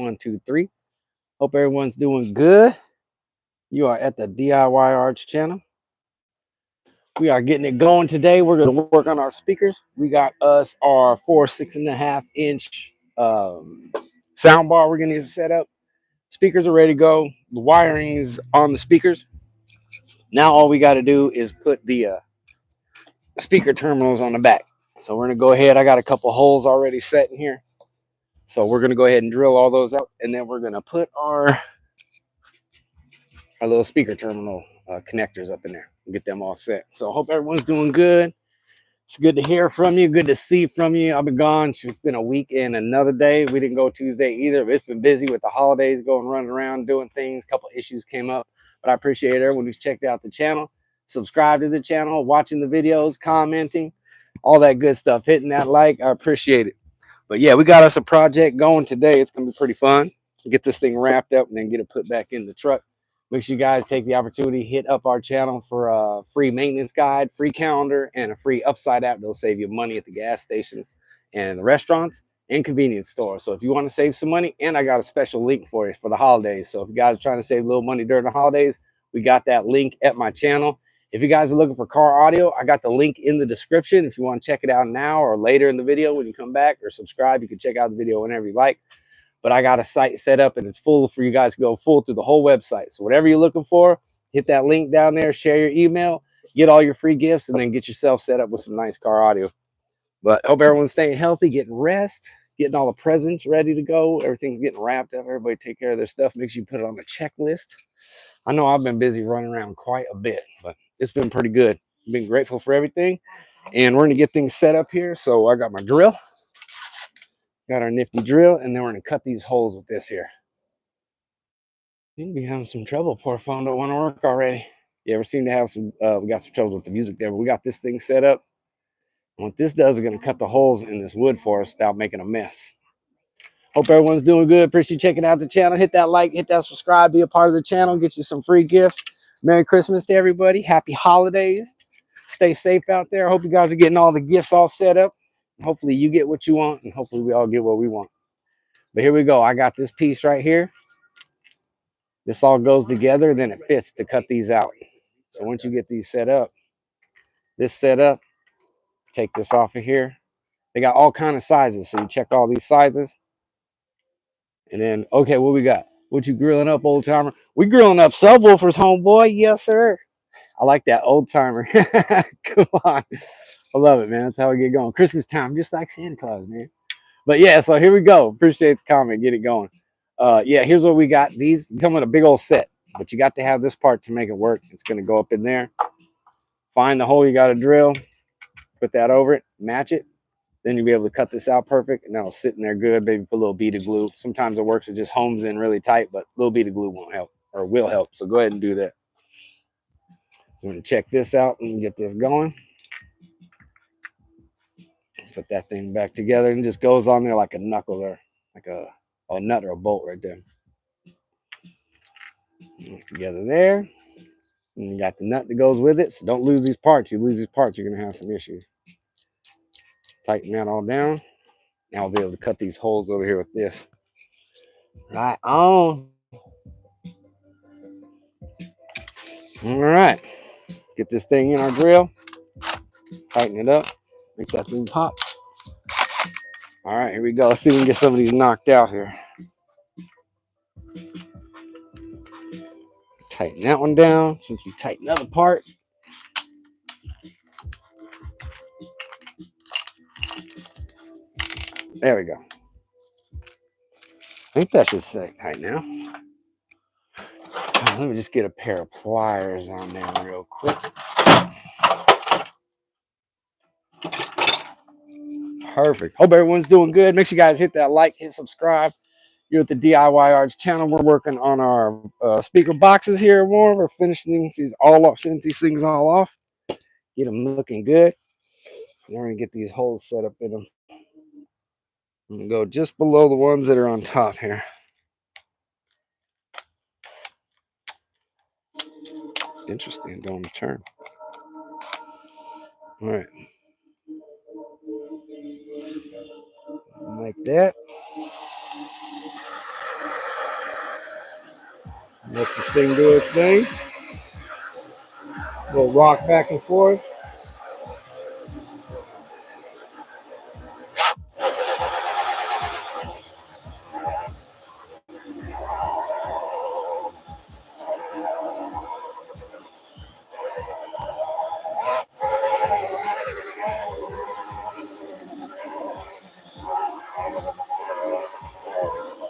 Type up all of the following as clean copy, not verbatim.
1, 2, 3. Hope everyone's doing good. You are at the DIY Arts channel. We are getting it going today. We're going to work on our speakers. We got us our 4 6.5-inch sound bar we're going to set up. Speakers are ready to go. The wiring is on the speakers. Now all we got to do is put the speaker terminals on the back. So we're going to go ahead. I got a couple holes already set in here. So we're going to go ahead and drill all those out. And then we're going to put our little speaker terminal connectors up in there and get them all set. So I hope everyone's doing good. It's good to hear from you. Good to see from you. I've been gone. It's been a week and another day. We didn't go Tuesday either. But it's been busy with the holidays, going running around, doing things. A couple issues came up. But I appreciate everyone who's checked out the channel, subscribed to the channel, watching the videos, commenting, all that good stuff. Hitting that like. I appreciate it. But yeah, we got us a project going today. It's going to be pretty fun. Get this thing wrapped up and then get it put back in the truck. Make sure you guys take the opportunity, hit up our channel for a free maintenance guide, free calendar, and a free Upside app. They'll save you money at the gas stations and the restaurants and convenience stores. So if you want to save some money, and I got a special link for you for the holidays. So if you guys are trying to save a little money during the holidays, we got that link at my channel. If you guys are looking for car audio, I got the link in the description. If you want to check it out now or later in the video when you come back, or subscribe, you can check out the video whenever you like. But I got a site set up and it's full for you guys to go full through the whole website. So whatever you're looking for, hit that link down there, share your email, get all your free gifts, and then get yourself set up with some nice car audio. But hope everyone's staying healthy, getting rest, getting all the presents ready to go. Everything's getting wrapped up. Everybody take care of their stuff. Make sure you put it on the checklist. I know I've been busy running around quite a bit, but it's been pretty good. I've been grateful for everything. And we're going to get things set up here. So I got my drill. Got our nifty drill, and then we're going to cut these holes with this here. Seem to be having some trouble. Poor phone don't want to work already. Yeah, we seem to have some, we got some trouble with the music there, but we got this thing set up. And what this does is going to cut the holes in this wood for us without making a mess. Hope everyone's doing good. Appreciate you checking out the channel. Hit that like, hit that subscribe, be a part of the channel, get you some free gifts. Merry Christmas to everybody. Happy holidays. Stay safe out there. I hope you guys are getting all the gifts all set up. Hopefully you get what you want, and hopefully we all get what we want. But here we go. I got this piece right here. This all goes together, then it fits to cut these out. So once you get these set up, take this off of here. They got all kind of sizes, so you check all these sizes. And then, okay, what we got? What you grilling up, old timer? We grilling up subwoofers, homeboy. Yes, sir. I like that, old timer. Come on. I love it, man. That's how we get going. Christmas time, just like Santa Claus, man. But yeah, so here we go. Appreciate the comment. Get it going. Yeah, here's what we got. These come with a big old set, but you got to have this part to make it work. It's going to go up in there. Find the hole you got to drill. Put that over it. Match it. Then you'll be able to cut this out perfect, and that'll sit in there good. Maybe put a little bead of glue. Sometimes it works. It just homes in really tight, but a little bead of glue won't help, or will help. So go ahead and do that. So I'm going to check this out and get this going. Put that thing back together, and it just goes on there like a knuckle there, like a nut or a bolt right there. Together there. And you got the nut that goes with it. So don't lose these parts. You lose these parts, you're going to have some issues. Tighten that all down. Now I'll be able to cut these holes over here with this. Right on. All right. Get this thing in our drill. Tighten it up. Make that thing pop. All right, here we go. Let's see if we can get some of these knocked out here. Tighten that one down. Since you tighten the other part. There we go. I think that should sit right now. Let me just get a pair of pliers on there real quick. Perfect. Hope everyone's doing good. Make sure you guys hit that like, hit subscribe. You're at the DIY Arts channel. We're working on our speaker boxes here more. We're finishing these all off, finishing these things all off. Get them looking good. And we're gonna get these holes set up in them. I'm gonna go just below the ones that are on top here. Interesting, doing the turn. All right. Like that. Let this thing do its thing. We'll rock back and forth.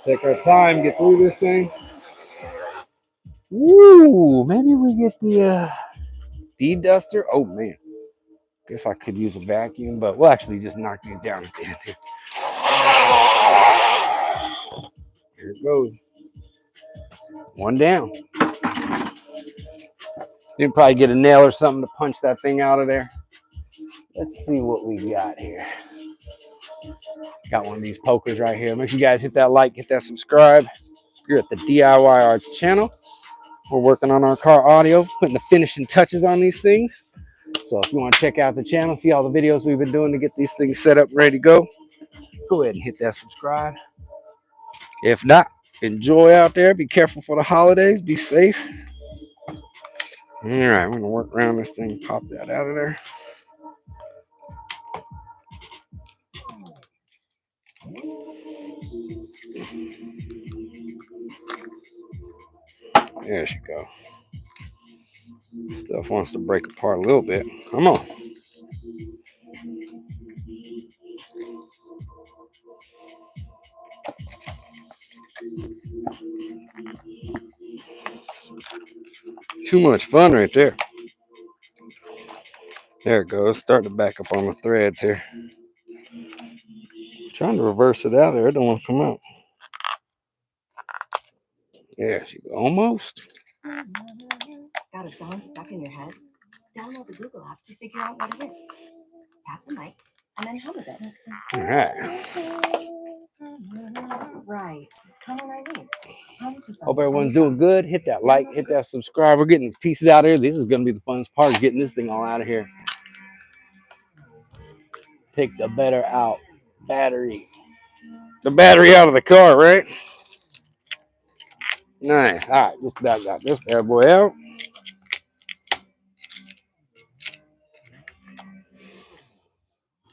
Take our time, get through this thing. Woo! Maybe we get the de-duster. Oh man, guess I could use a vacuum, but we'll actually just knock these down at the end here. Here it goes. One down. You can probably get a nail or something to punch that thing out of there. Let's see what we got here. Got one of these pokers right here. Make sure you guys hit that like, hit that subscribe. You're at the DIY Arts channel. We're working on our car audio, putting the finishing touches on these things. So if you want to check out the channel, see all the videos we've been doing to get these things set up, ready to go ahead and hit that subscribe. If not, enjoy out there. Be careful for the holidays. Be safe. All right, we're going to work around this thing, pop that out of there. There she go. Stuff wants to break apart a little bit. Come on. Too much fun right there. There it goes. Starting to back up on the threads here. Trying to reverse it out there. It don't want to come out. Yeah, she almost. Got a song stuck in your head? Download the Google app to figure out what it is. Tap the mic and then hum a bit. All right. Right. Come on, Eileen. Hope everyone's doing good. Hit that like, hit that subscribe. We're getting these pieces out of here. This is going to be the funnest part, getting this thing all out of here. Pick the better out battery. The battery out of the car, right? Nice. All right, just about got this bad boy out.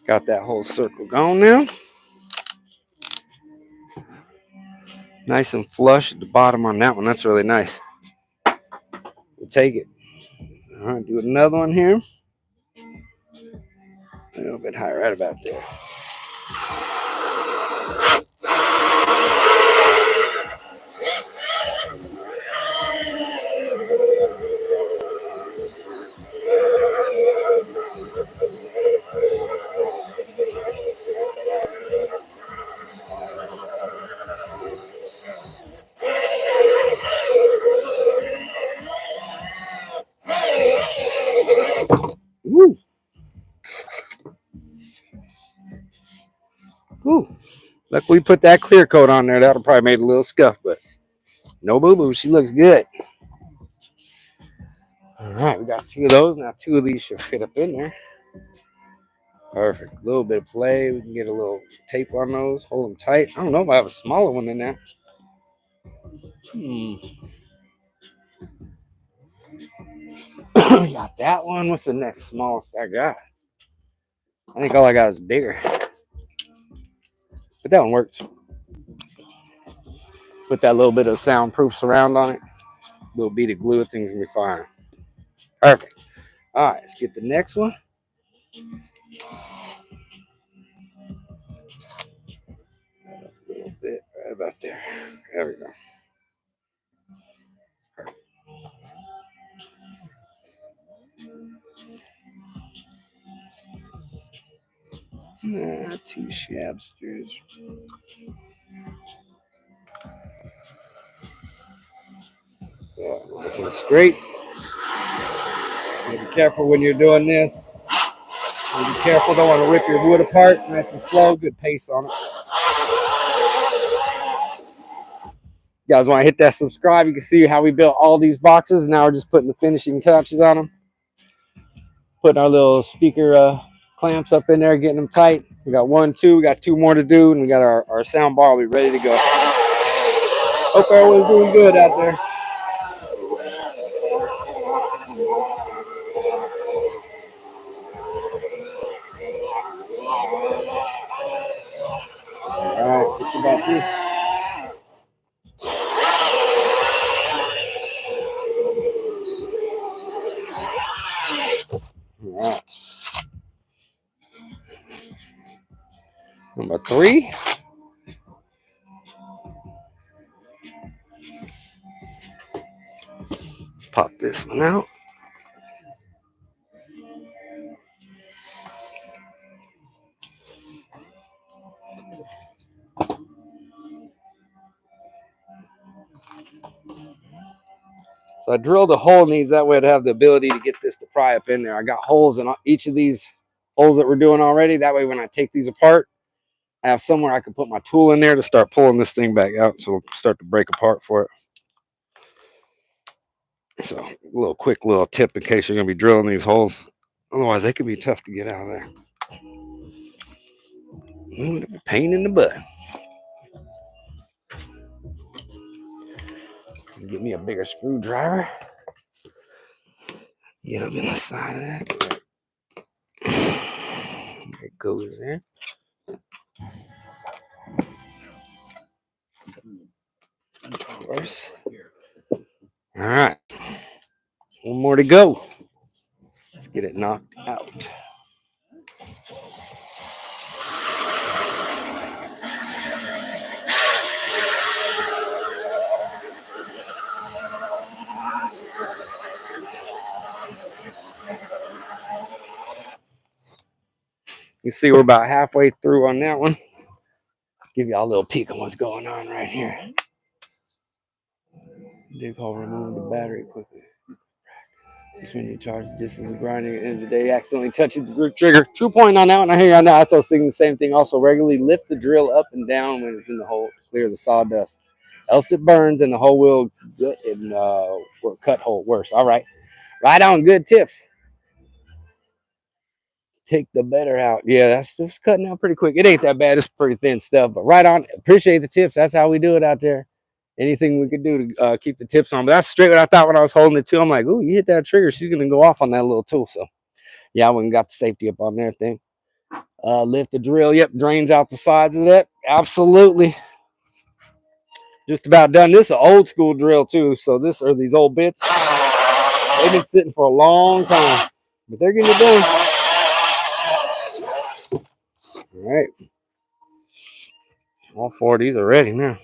Got that whole circle going now. Nice and flush at the bottom on that one. That's really nice. We'll take it. All right, do another one here. A little bit higher, right about there. Woo. Ooh. Look, we put that clear coat on there. That'll probably make a little scuff, but no boo-boo. She looks good. All right, we got two of those. Now two of these should fit up in there. Perfect. A little bit of play. We can get a little tape on those. Hold them tight. I don't know if I have a smaller one in there. Got that one. What's the next smallest I got? I think all I got is bigger. But that one works. Put that little bit of soundproof surround on it. A little bead of glue. Things gonna be fine. Perfect. All right, let's get the next one. A little bit right about there. There we go. Nah, two shabsters. Nice and straight. Be careful when you're doing this. Be careful, don't want to rip your wood apart. Nice and slow, good pace on it. You guys want to hit that subscribe? You can see how we built all these boxes. Now we're just putting the finishing touches on them. Putting our little speaker clamps up in there, getting them tight. We got 1, 2, we got 2 more to do, and we got our sound bar will be ready to go. Hope everyone's doing good out there. About this. All right. Number 3. Pop this one out. So I drilled a hole in these, that way I'd have the ability to get this to pry up in there. I got holes in each of these holes that we're doing already. That way when I take these apart, I have somewhere I can put my tool in there to start pulling this thing back out, so it'll start to break apart for it. So a little quick little tip in case you're going to be drilling these holes. Otherwise, they can be tough to get out of there. Pain in the butt. Get me a bigger screwdriver. Get up in the side of that. There it goes there. Of course. All right. One more to go. Let's get it knocked out. You see we're about halfway through on that one. Give y'all a little peek on what's going on right here. Dig hole, remove the battery quickly. Just when you charge the distance of grinding at the end of the day, accidentally touches the trigger. True point on that one. I hear you on that. That's also thinking the same thing. Also, regularly lift the drill up and down when it's in the hole to clear the sawdust. Else it burns and the hole will cut hole worse. All right. Right on. Good tips. Take the better out. Yeah, that's just cutting out pretty quick. It ain't that bad. It's pretty thin stuff, but right on. Appreciate the tips. That's how we do it out there. Anything we could do to keep the tips on. But that's straight what I thought when I was holding it too. I'm like, ooh, you hit that trigger, she's gonna go off on that little tool. So yeah, I went and got the safety up on there thing. Lift the drill. Yep, drains out the sides of that. Absolutely. Just about done. This is an old school drill too. So this are these old bits. They've been sitting for a long time, but they're getting it done. All right. All 4 of these are ready now.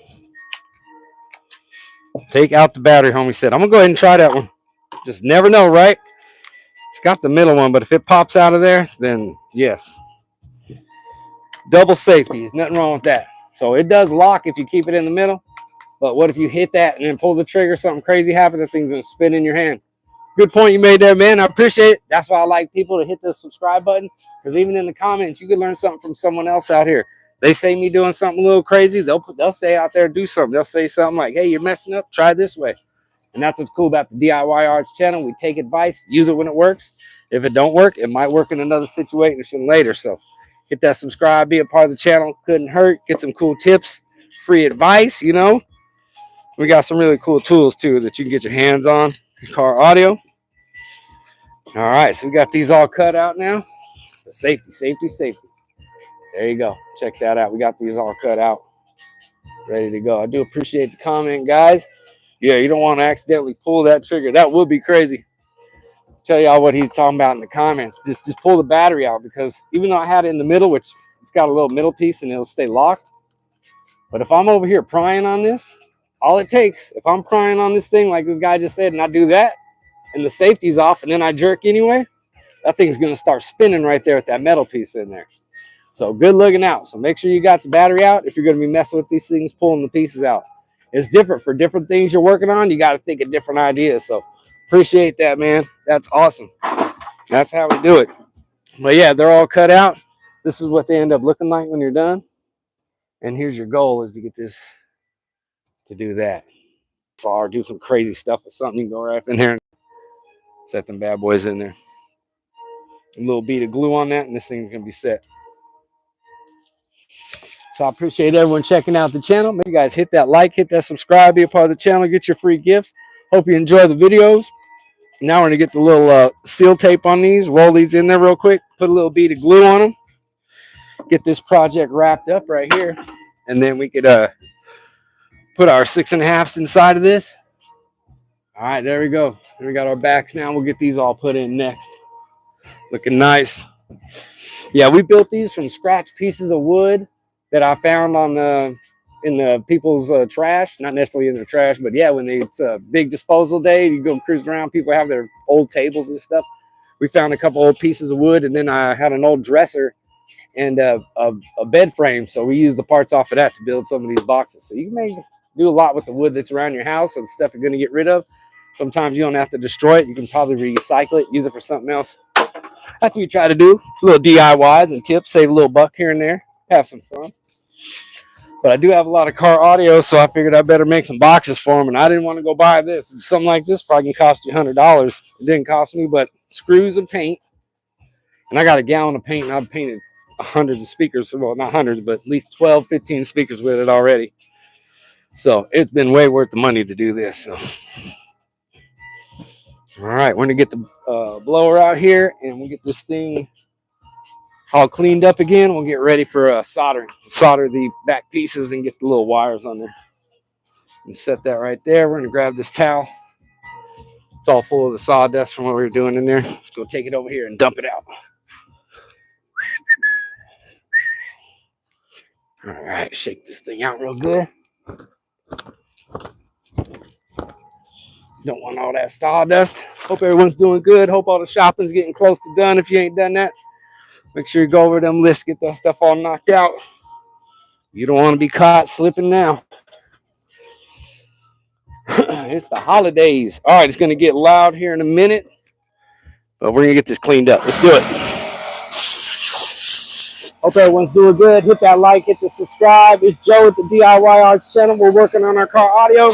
Take out the battery, homie said. I'm gonna go ahead and try that one. Just never know, right? It's got the middle one, but if it pops out of there, then yes. Double safety. There's nothing wrong with that. So it does lock if you keep it in the middle. But what if you hit that and then pull the trigger, something crazy happens, the thing's gonna spin in your hand. Good point you made there, man. I appreciate it. That's why I like people to hit the subscribe button, because even in the comments, you can learn something from someone else out here. They say me doing something a little crazy, they'll stay out there and do something. They'll say something like, hey, you're messing up, try this way. And that's what's cool about the DIY Arts channel. We take advice, use it when it works. If it don't work, it might work in another situation later. So hit that subscribe, be a part of the channel. Couldn't hurt. Get some cool tips, free advice, you know. We got some really cool tools too that you can get your hands on. Car audio. All right, so we got these all cut out now. Safety, safety, safety. There you go. Check that out. We got these all cut out. Ready to go. I do appreciate the comment, guys. Yeah, you don't want to accidentally pull that trigger. That would be crazy. Tell y'all what he's talking about in the comments. Just pull the battery out, because even though I had it in the middle, which it's got a little middle piece and it'll stay locked. But if I'm over here prying on this, all it takes, if I'm prying on this thing like this guy just said, and I do that, and the safety's off, and then I jerk anyway, that thing's going to start spinning right there with that metal piece in there. So good looking out. So make sure you got the battery out if you're going to be messing with these things, pulling the pieces out. It's different for different things you're working on. You got to think of different ideas. So appreciate that, man. That's awesome. That's how we do it. But yeah, they're all cut out. This is what they end up looking like when you're done. And here's your goal, is to get this to do that. Or do some crazy stuff with something. You can go right up in there and set them bad boys in there. A little bead of glue on that, and this thing's going to be set. So I appreciate everyone checking out the channel. Make you guys hit that like, hit that subscribe, be a part of the channel, get your free gifts. Hope you enjoy the videos. Now we're going to get the little seal tape on these, roll these in there real quick, put a little bead of glue on them, get this project wrapped up right here. and then we could put our 6.5s inside of this. All right, there we go. We got our backs now. We'll get these all put in next. Looking nice. Yeah, we built these from scratch pieces of wood that I found on the in the people's trash. Not necessarily in their trash, but yeah, when it's a big disposal day, you go cruise around. People have their old tables and stuff. We found a couple old pieces of wood, and then I had an old dresser and a bed frame. So we used the parts off of that to build some of these boxes. So you can do a lot with the wood that's around your house and stuff you're going to get rid of. Sometimes you don't have to destroy it. You can probably recycle it, use it for something else. That's what we try to do. Little DIYs and tips, save a little buck here and there, have some fun. But I do have a lot of car audio, so I figured I better make some boxes for them. And I didn't want to go buy this. Something like this probably can cost you $100. It didn't cost me, but screws and paint. And I got a gallon of paint, and I've painted hundreds of speakers. Well, not hundreds, but at least 12, 15 speakers with it already. So it's been way worth the money to do this. So. All right, we're going to get the blower out here, and we'll get this thing all cleaned up again. We'll get ready for soldering. Solder the back pieces and get the little wires on there. And set that right there. We're going to grab this towel. It's all full of the sawdust from what we were doing in there. Let's go take it over here and dump it out. All right, shake this thing out real good. Don't want all that sawdust. Hope everyone's doing good. Hope all the shopping's getting close to done. If you ain't done that, make sure you go over them lists, get that stuff all knocked out. You don't want to be caught slipping now. It's the holidays. All right, it's going to get loud here in a minute, but we're going to get this cleaned up. Let's do it. Hope everyone's doing good. Hit that like, hit the subscribe. It's Joe at the DIY Arts channel. We're working on our car audio.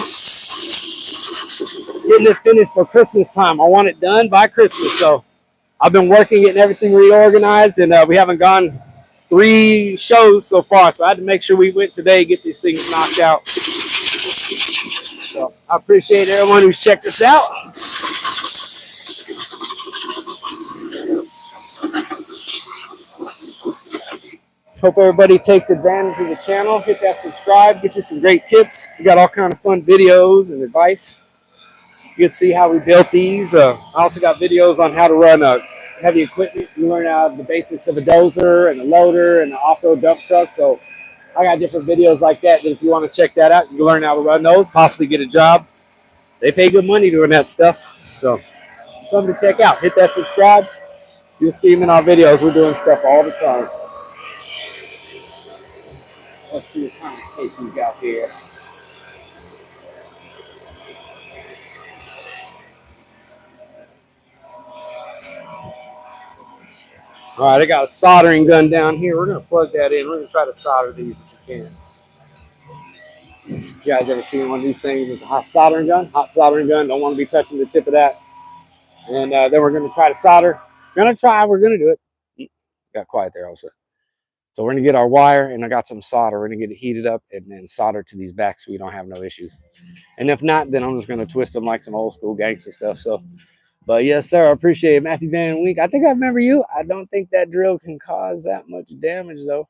Getting this finished for Christmas time. I want it done by Christmas, so I've been working, getting everything reorganized, and we haven't gone 3 shows so far, so I had to make sure we went today, get these things knocked out. So I appreciate everyone who's checked us out. Hope everybody takes advantage of the channel. Hit that subscribe, get you some great tips. We got all kind of fun videos and advice. You can see how we built these. I also got videos on how to run heavy equipment. You learn out the basics of a dozer and a loader and an off-road dump truck. So I got different videos like that if you want to check that out. You can learn how to run those, possibly get a job. They pay good money doing that stuff. So something to check out. Hit that subscribe. You'll see them in our videos. We're doing stuff all the time. Let's see what kind of tape we got here. All right, I got a soldering gun down here. We're going to plug that in. We're going to try to solder these if we can. You guys ever seen one of these things? It's a hot soldering gun. Hot soldering gun. Don't want to be touching the tip of that. And then we're going to try to solder. We're going to do it. Got quiet there also. So we're going to get our wire, and I got some solder. We're going to get it heated up and then solder to these backs so we don't have no issues. And if not, then I'm just going to twist them like some old school gangster stuff. So, but yes, sir, I appreciate it. Matthew Van Wink. I think I remember you. I don't think that drill can cause that much damage, though.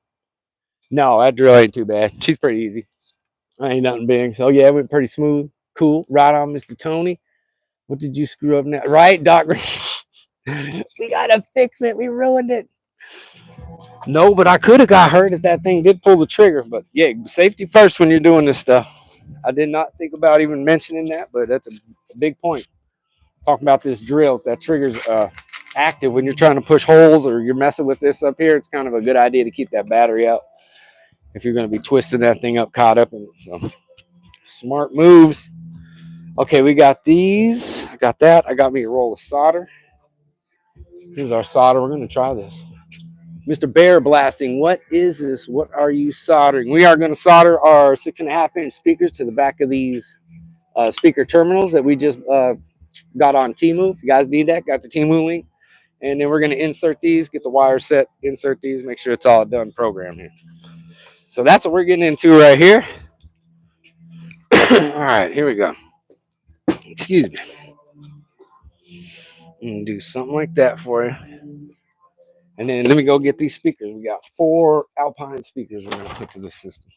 No, that drill ain't too bad. She's pretty easy. Ain't nothing big. So, yeah, it went pretty smooth. Cool. Right on, Mr. Tony. What did you screw up now? Right, Doc? We got to fix it. We ruined it. No, but I could have got hurt if that thing did pull the trigger. But, yeah, safety first when you're doing this stuff. I did not think about even mentioning that, but that's a big point. Talking about this drill, if that trigger's active when you're trying to push holes or you're messing with this up here, it's kind of a good idea to keep that battery out if you're going to be twisting that thing up, caught up in it. So smart moves. Okay, we got these. I got that. I got me a roll of solder. Here's our solder. We're going to try this. Mr. Bear Blasting, what is this? What are you soldering? We are going to solder our 6.5-inch speakers to the back of these speaker terminals that we just got on Temu. If you guys need that, got the Temu link. And then we're going to insert these, get the wire set, insert these, make sure it's all done program here. So that's what we're getting into right here. All right, here we go. Excuse me. I'm going to do something like that for you. And then let me go get these speakers. We got 4 Alpine speakers we're going to put to this system.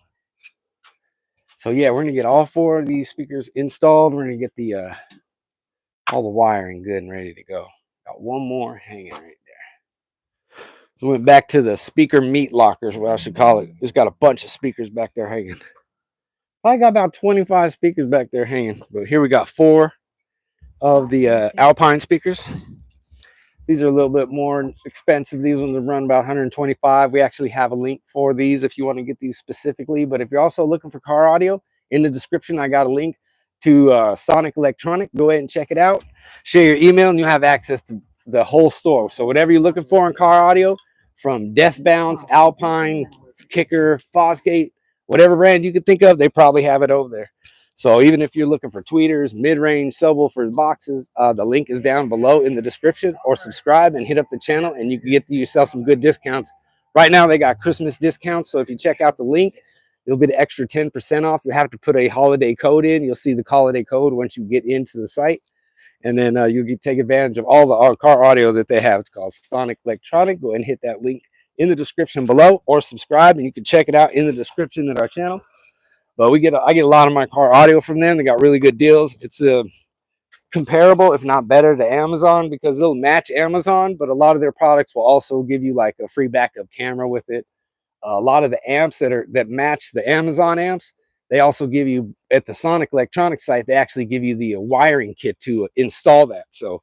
So yeah, we're gonna get all 4 of these speakers installed. We're gonna get the all the wiring good and ready to go. Got one more hanging right there. So went back to the speaker meat lockers, what I should call it. It's got a bunch of speakers back there hanging. I got about 25 speakers back there hanging, but here we got 4 of the Alpine speakers. These are a little bit more expensive. These ones are run about 125. We actually have a link for these if you want to get these specifically. But if you're also looking for car audio, in the description, I got a link to Sonic Electronic. Go ahead and check it out. Share your email and you'll have access to the whole store. So whatever you're looking for in car audio, from Death Bounce, Alpine, Kicker, Fosgate, whatever brand you could think of, they probably have it over there. So even if you're looking for tweeters, mid-range, subwoofers, boxes, the link is down below in the description, or subscribe and hit up the channel and you can get yourself some good discounts. Right now they got Christmas discounts. So if you check out the link, you'll get an extra 10% off. You have to put a holiday code in. You'll see the holiday code once you get into the site. And then you can take advantage of all the car audio that they have. It's called Sonic Electronic. Go ahead and hit that link in the description below, or subscribe and you can check it out in the description of our channel. But I get a lot of my car audio from them. They got really good deals. It's comparable, if not better, to Amazon, because they'll match Amazon, but a lot of their products will also give you like a free backup camera with it. A lot of the amps that match the Amazon amps, they also give you at the Sonic Electronics site. They actually give you the wiring kit to install that, so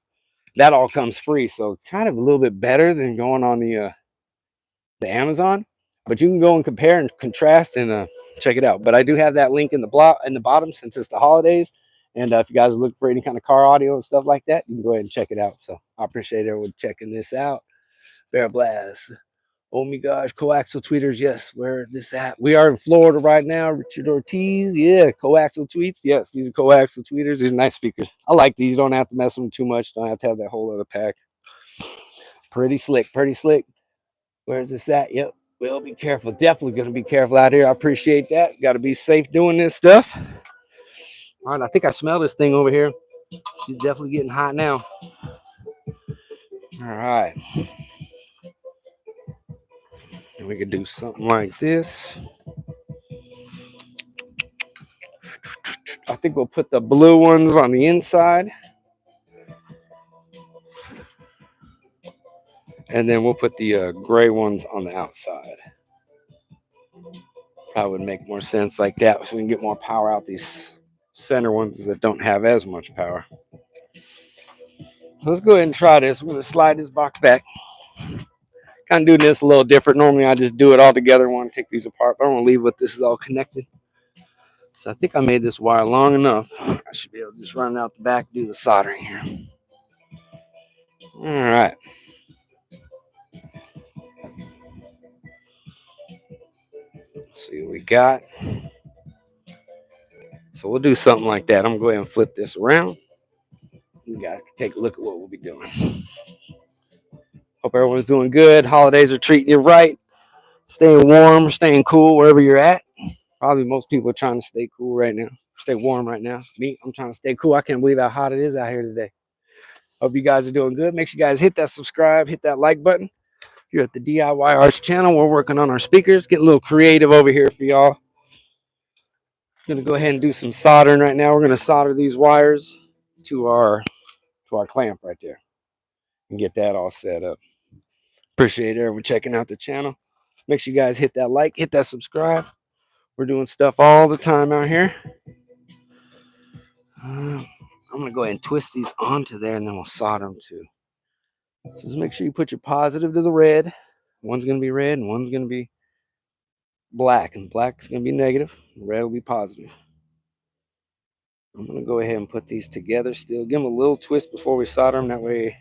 that all comes free. So it's kind of a little bit better than going on the Amazon, but you can go and compare and contrast and check it out. But I do have that link in the bottom since it's the holidays. And if you guys are looking for any kind of car audio and stuff like that, you can go ahead and check it out. So I appreciate everyone checking this out. Bear Blast. Oh my gosh, coaxial tweeters. Yes, where is this at? We are in Florida right now. Richard Ortiz. Yeah, coaxial tweets. Yes, these are coaxial tweeters. These are nice speakers. I like these. You don't have to mess with them too much. Don't have to have that whole other pack. Pretty slick. Pretty slick. Where's this at? Yep. We'll be careful. Definitely going to be careful out here. I appreciate that. Got to be safe doing this stuff. All right. I think I smell this thing over here. She's definitely getting hot now. All right. And we could do something like this. I think we'll put the blue ones on the inside. And then we'll put the gray ones on the outside. Probably would make more sense like that so we can get more power out these center ones that don't have as much power. Let's go ahead and try this. We're going to slide this box back. Kind of doing this a little different. Normally I just do it all together. I want to take these apart, but I want to leave with this is all connected. So I think I made this wire long enough. I should be able to just run out the back, do the soldering here. All right. Let's see what we got. So we'll do something like that. I'm going to go ahead and flip this around. You guys can take a look at what we'll be doing. Hope everyone's doing good. Holidays are treating you right. Staying warm, staying cool wherever you're at. Probably most people are trying to stay cool right now. Stay warm right now. Me, I'm trying to stay cool. I can't believe how hot it is out here today. Hope you guys are doing good. Make sure you guys hit that subscribe, hit that like button. Here at the DIY Arts channel, we're working on our speakers. Getting a little creative over here for y'all. I'm gonna go ahead and do some soldering right now. We're gonna solder these wires to our clamp right there and get that all set up. Appreciate everyone checking out the channel. Make sure you guys hit that like, hit that subscribe. We're doing stuff all the time out here. I'm going to go ahead and twist these onto there, and then we'll solder them too. So just make sure you put your positive to the red. One's going to be red, and one's going to be black. And black's going to be negative, and red will be positive. I'm going to go ahead and put these together still. Give them a little twist before we solder them. That way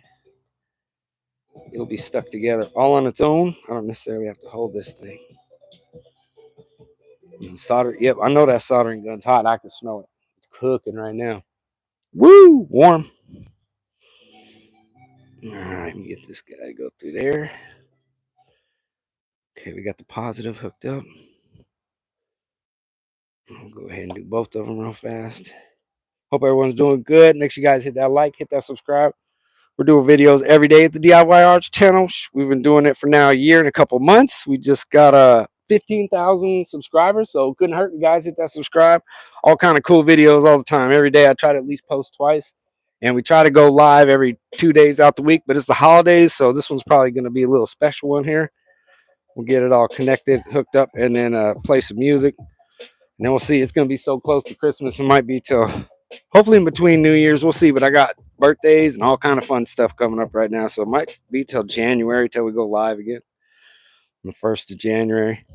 it'll be stuck together all on its own. I don't necessarily have to hold this thing. And solder. Yep, I know that soldering gun's hot. I can smell it. It's cooking right now. Woo! Warm. All right, let me get this guy to go through there. Okay, we got the positive hooked up. I'll go ahead and do both of them real fast. Hope everyone's doing good. Make sure you guys hit that like, hit that subscribe. We're doing videos every day at the DIY Arts channel. We've been doing it for now a year and a couple months. We just got 15,000 subscribers, so couldn't hurt. You guys hit that subscribe. All kind of cool videos all the time. Every day I try to at least post twice, and we try to go live every 2 days out the week. But it's the holidays, so this one's probably going to be a little special one here. We'll get it all connected, hooked up, and then play some music. And then we'll see. It's going to be so close to Christmas. It might be till hopefully in between New Year's. We'll see. But I got birthdays and all kind of fun stuff coming up right now. So it might be till January till we go live again. The 1st of January.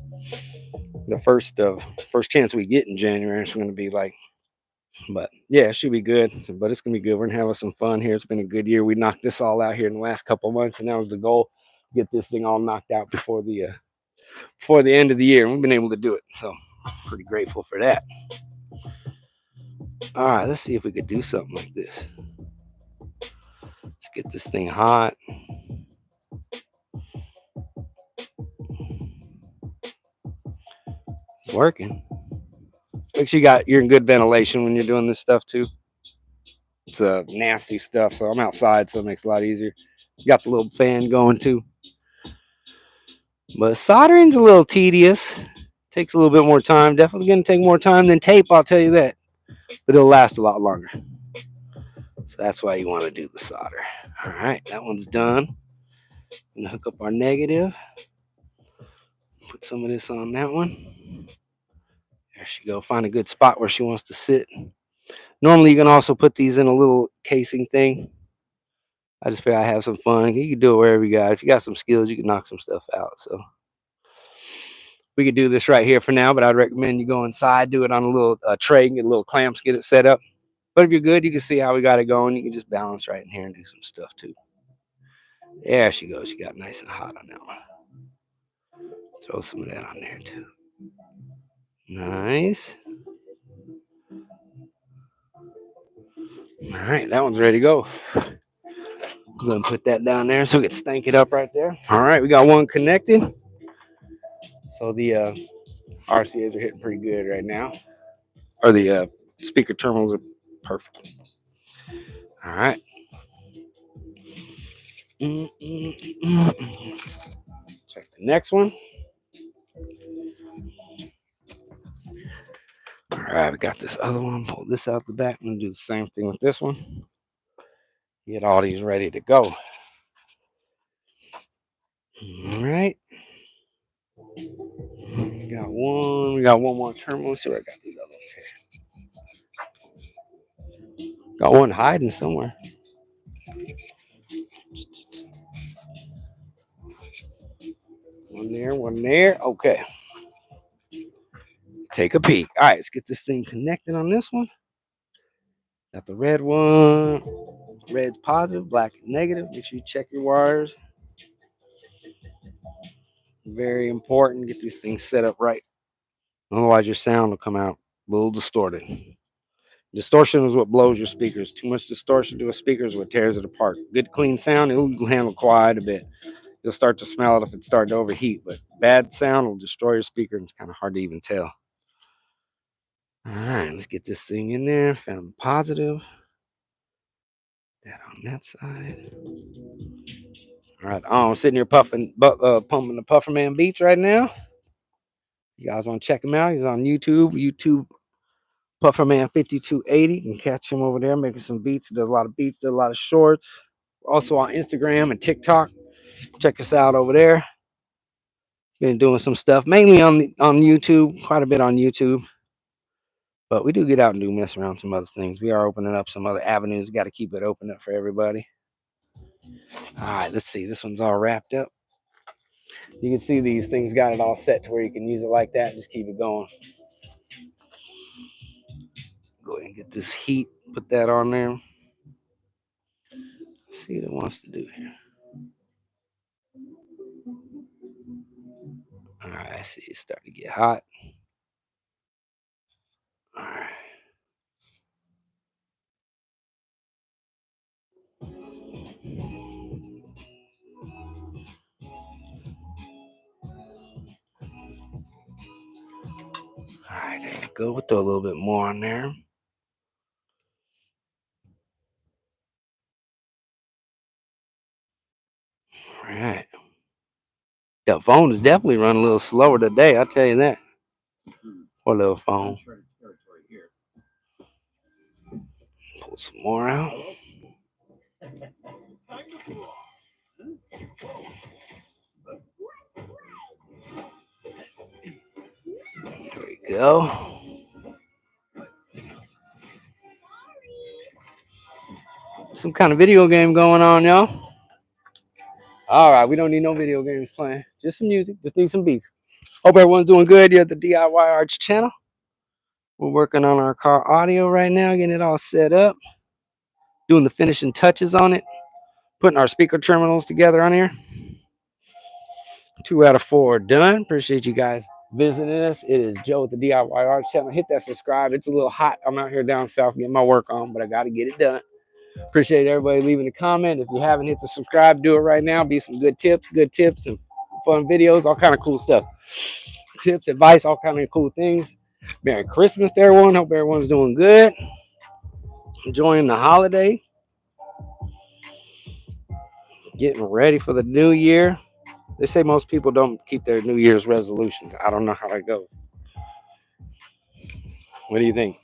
The first chance we get in January is going to be like, but yeah, it should be good. But it's going to be good. We're going to have some fun here. It's been a good year. We knocked this all out here in the last couple of months. And that was the goal. Get this thing all knocked out before the end of the year. And we've been able to do it. So pretty grateful for that. All right, let's see if we could do something like this. Let's get this thing hot. It's working. Make sure you're in good ventilation when you're doing this stuff too. It's nasty stuff, so I'm outside, so it makes it a lot easier. Got the little fan going too. But soldering's a little tedious. Takes a little bit more time. Definitely going to take more time than tape, I'll tell you that. But it'll last a lot longer. So that's why you want to do the solder. All right, that one's done. I'm going to hook up our negative. Put some of this on that one. There she go. Find a good spot where she wants to sit. Normally, you can also put these in a little casing thing. I just figure I have some fun. You can do it wherever you got. If you got some skills, you can knock some stuff out. So we could do this right here for now, but I'd recommend you go inside, do it on a little tray, get a little clamps, get it set up. But if you're good, you can see how we got it going. You can just balance right in here and do some stuff too. There she goes. She got nice and hot on that one. Throw some of that on there too. Nice. All right, that one's ready to go. I'm going to put that down there so we can stank it up right there. All right, we got one connected. So the RCAs are hitting pretty good right now. Or the speaker terminals are perfect. All right. Check the next one. All right, we got this other one. Pull this out the back. I'm going to do the same thing with this one. Get all these ready to go. All right. We got one. We got one more terminal. Let's see where I got these other ones here. Got one hiding somewhere. One there, one there. Okay. Take a peek. All right, let's get this thing connected on this one. Got the red one. Red's positive, black is negative. Make sure you check your wires. Very important. Get these things set up right. Otherwise, your sound will come out a little distorted. Distortion is what blows your speakers. Too much distortion to a speaker is what tears it apart. Good, clean sound, it'll handle quite a bit. You'll start to smell it if it's starting to overheat, but bad sound will destroy your speaker, and it's kind of hard to even tell. All right, let's get this thing in there. Found the positive. That on that side. All right, I'm sitting here pumping the Pufferman beats right now. You guys want to check him out? He's on YouTube. Pufferman 5280. You can catch him over there making some beats. He does a lot of beats, does a lot of shorts. We're also on Instagram and TikTok. Check us out over there. Been doing some stuff mainly on YouTube, quite a bit on YouTube. But we do get out and do mess around some other things. We are opening up some other avenues. Got to keep it open up for everybody. All right, let's see. This one's all wrapped up. You can see these things got it all set to where you can use it like that. Just keep it going. Go ahead and get this heat. Put that on there. Let's see what it wants to do here. All right, I see it's starting to get hot. All right. All right, there you go. We'll throw a little bit more on there. All right. The phone is definitely running a little slower today. I'll tell you that. Poor little phone. Pull some more out. There we go. Some kind of video game going on, y'all. All right, we don't need no video games playing. Just some music. Just need some beats. Hope everyone's doing good. You're at the DIY Arts channel. We're working on our car audio right now, getting it all set up, doing the finishing touches on it, putting our speaker terminals together on here. 2 out of 4 done. Appreciate you guys visiting us. It is Joe with the DIY Arts channel. Hit that subscribe. It's a little hot. I'm out here down south getting my work on, but I got to get it done. Appreciate everybody leaving a comment. If you haven't hit the subscribe, do it right now. Be some good tips, and fun videos, all kind of cool stuff. Tips, advice, all kind of cool things. Merry Christmas to everyone. Hope everyone's doing good. Enjoying the holiday. Getting ready for the new year. They say most people don't keep their New Year's resolutions. I don't know how that goes. What do you think?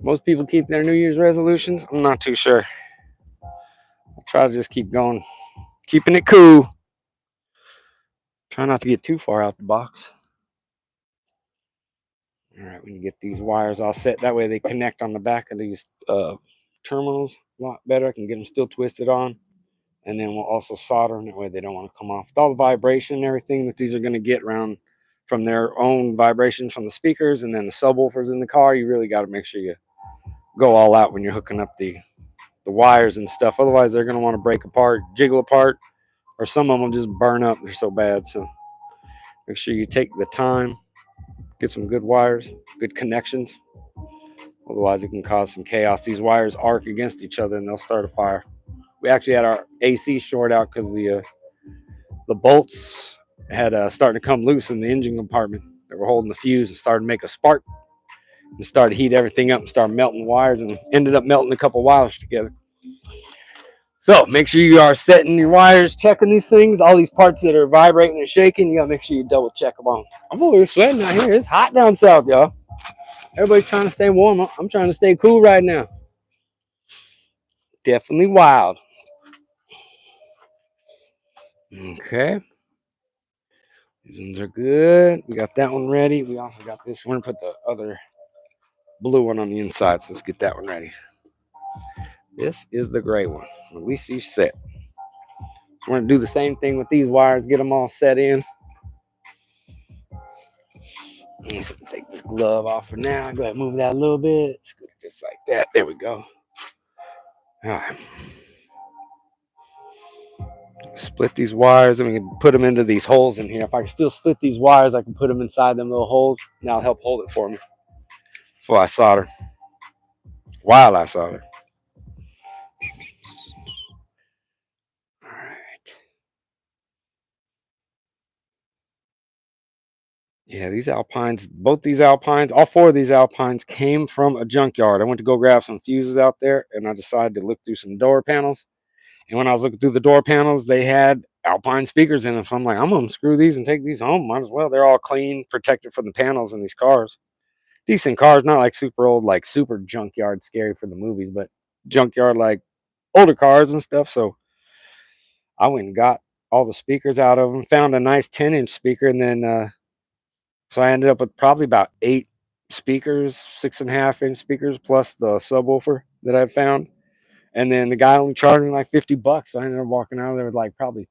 Most people keep their New Year's resolutions? I'm not too sure. I'll try to just keep going. Keeping it cool. Try not to get too far out the box. All right, we can get these wires all set. That way they connect on the back of these terminals a lot better. I can get them still twisted on. And then we'll also solder them. That way they don't want to come off. With all the vibration and everything that these are going to get around from their own vibration from the speakers and then the subwoofers in the car, you really got to make sure you go all out when you're hooking up the wires and stuff. Otherwise, they're going to want to break apart, jiggle apart, or some of them just burn up. They're so bad. So make sure you take the time, get some good wires, good connections. Otherwise, it can cause some chaos. These wires arc against each other and they'll start a fire. We actually had our AC short out because the bolts had starting to come loose in the engine compartment. They were holding the fuse and started to make a spark and started to heat everything up and start melting wires and ended up melting a couple wires together. So make sure you are setting your wires, checking these things. All these parts that are vibrating and shaking, you gotta make sure you double check them on. I'm over here sweating out here. It's hot down south, y'all. Everybody's trying to stay warm. I'm trying to stay cool right now. Definitely wild. Okay. These ones are good. We got that one ready. We also got this one. Put the other blue one on the inside. So let's get that one ready. This is the gray one. At least she's set. We're going to do the same thing with these wires. Get them all set in. So take this glove off for now. Go ahead and move that a little bit. Scoot it just like that. There we go. All right. Split these wires and we can put them into these holes in here. If I can still split these wires, I can put them inside them little holes. Now it'll help hold it for me before I solder. While I solder. All right. Yeah, these Alpines, both these Alpines, all 4 of these Alpines came from a junkyard. I went to go grab some fuses out there and I decided to look through some door panels. And when I was looking through the door panels, they had Alpine speakers in them. So I'm like, I'm going to screw these and take these home. Might as well. They're all clean, protected from the panels in these cars. Decent cars, not like super old, like super junkyard scary for the movies, but junkyard like older cars and stuff. So I went and got all the speakers out of them, found a nice 10-inch speaker, and then so I ended up with probably about 8 speakers, 6.5-inch speakers, plus the subwoofer that I found. And then the guy only charged me like $50. So I ended up walking out of there with like probably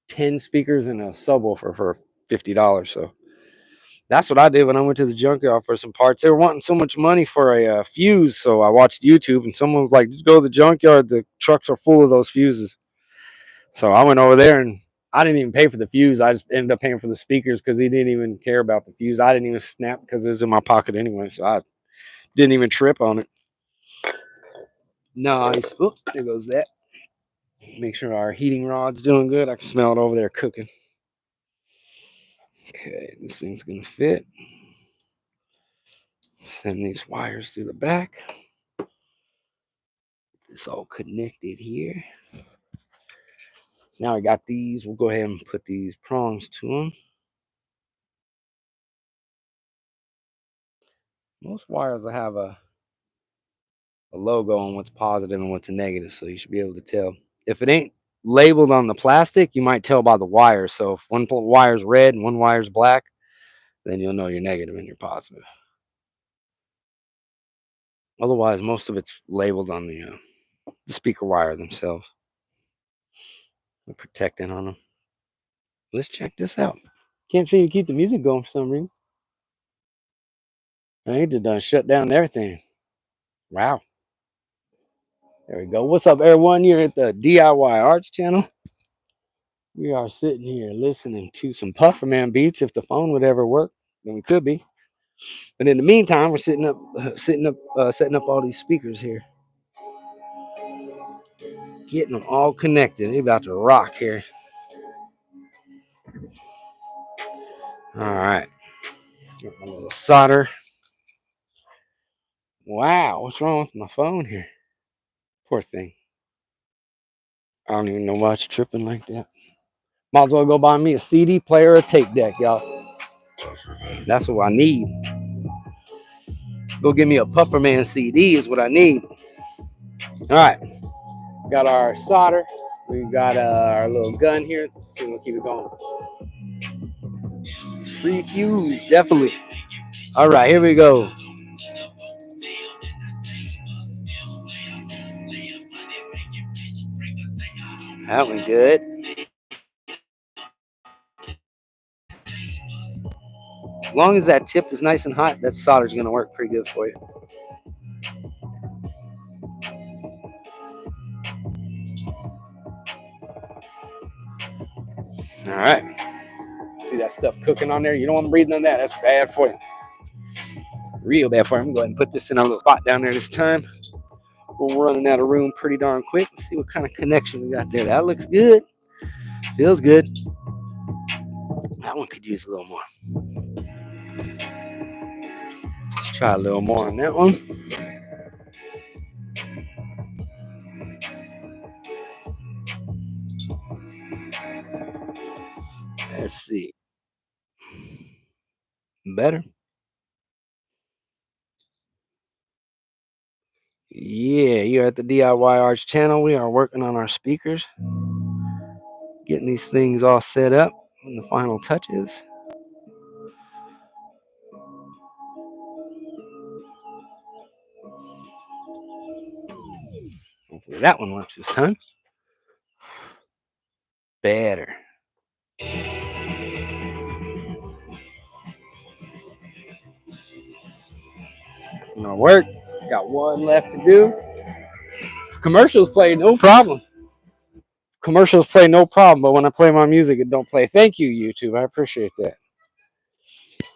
10 speakers and a subwoofer for $50. So that's what I did when I went to the junkyard for some parts. They were wanting so much money for a fuse. So I watched YouTube and someone was like, just go to the junkyard. The trucks are full of those fuses. So I went over there and I didn't even pay for the fuse. I just ended up paying for the speakers because he didn't even care about the fuse. I didn't even snap because it was in my pocket anyway. So I didn't even trip on it. Nice. Oh, there goes that. Make sure our heating rod's doing good. I can smell it over there cooking. Okay, this thing's going to fit. Send these wires through the back. It's all connected here. Now I got these. We'll go ahead and put these prongs to them. Most wires will have a logo on what's positive and what's negative, so you should be able to tell. If it ain't labeled on the plastic, you might tell by the wire. So if one wire's red and one wire's black, then you'll know you're negative and you're positive. Otherwise, most of it's labeled on the speaker wire themselves. They're protecting on them. Let's check this out. Can't seem to keep the music going for some reason. I just done shut down everything. Wow. There we go. What's up, everyone? You're at the DIY Arts channel. We are sitting here listening to some Pufferman beats. If the phone would ever work, then we could be. But in the meantime, we're setting up all these speakers here, getting them all connected. They're about to rock here. All right, got my little solder. Wow, what's wrong with my phone here? Poor thing. I don't even know why it's tripping like that. Might as well go buy me a CD player or a tape deck, y'all. That's what I need. Go give me a Pufferman CD is what I need. All right, got our solder. We got our little gun here. Let's see, we'll keep it going. Free fuse, definitely. All right, here we go. That one good. As long as that tip is nice and hot, that solder's gonna work pretty good for you. All right. See that stuff cooking on there? You don't want to breathe on that. That's bad for you. Real bad for you. I'm going to go ahead and put this in our little spot down there this time. We're running out of room pretty darn quick. Let's see what kind of connection we got there. That looks good. Feels good. That one could use a little more. Let's try a little more on that one. Let's see. Better. Yeah, you're at the DIY Arts channel. We are working on our speakers, getting these things all set up and the final touches. Hopefully that one works this time. Better. Gonna work. Got one left to do. Commercials play no problem. Commercials play no problem, but when I play my music, it don't play. Thank you, YouTube. I appreciate that.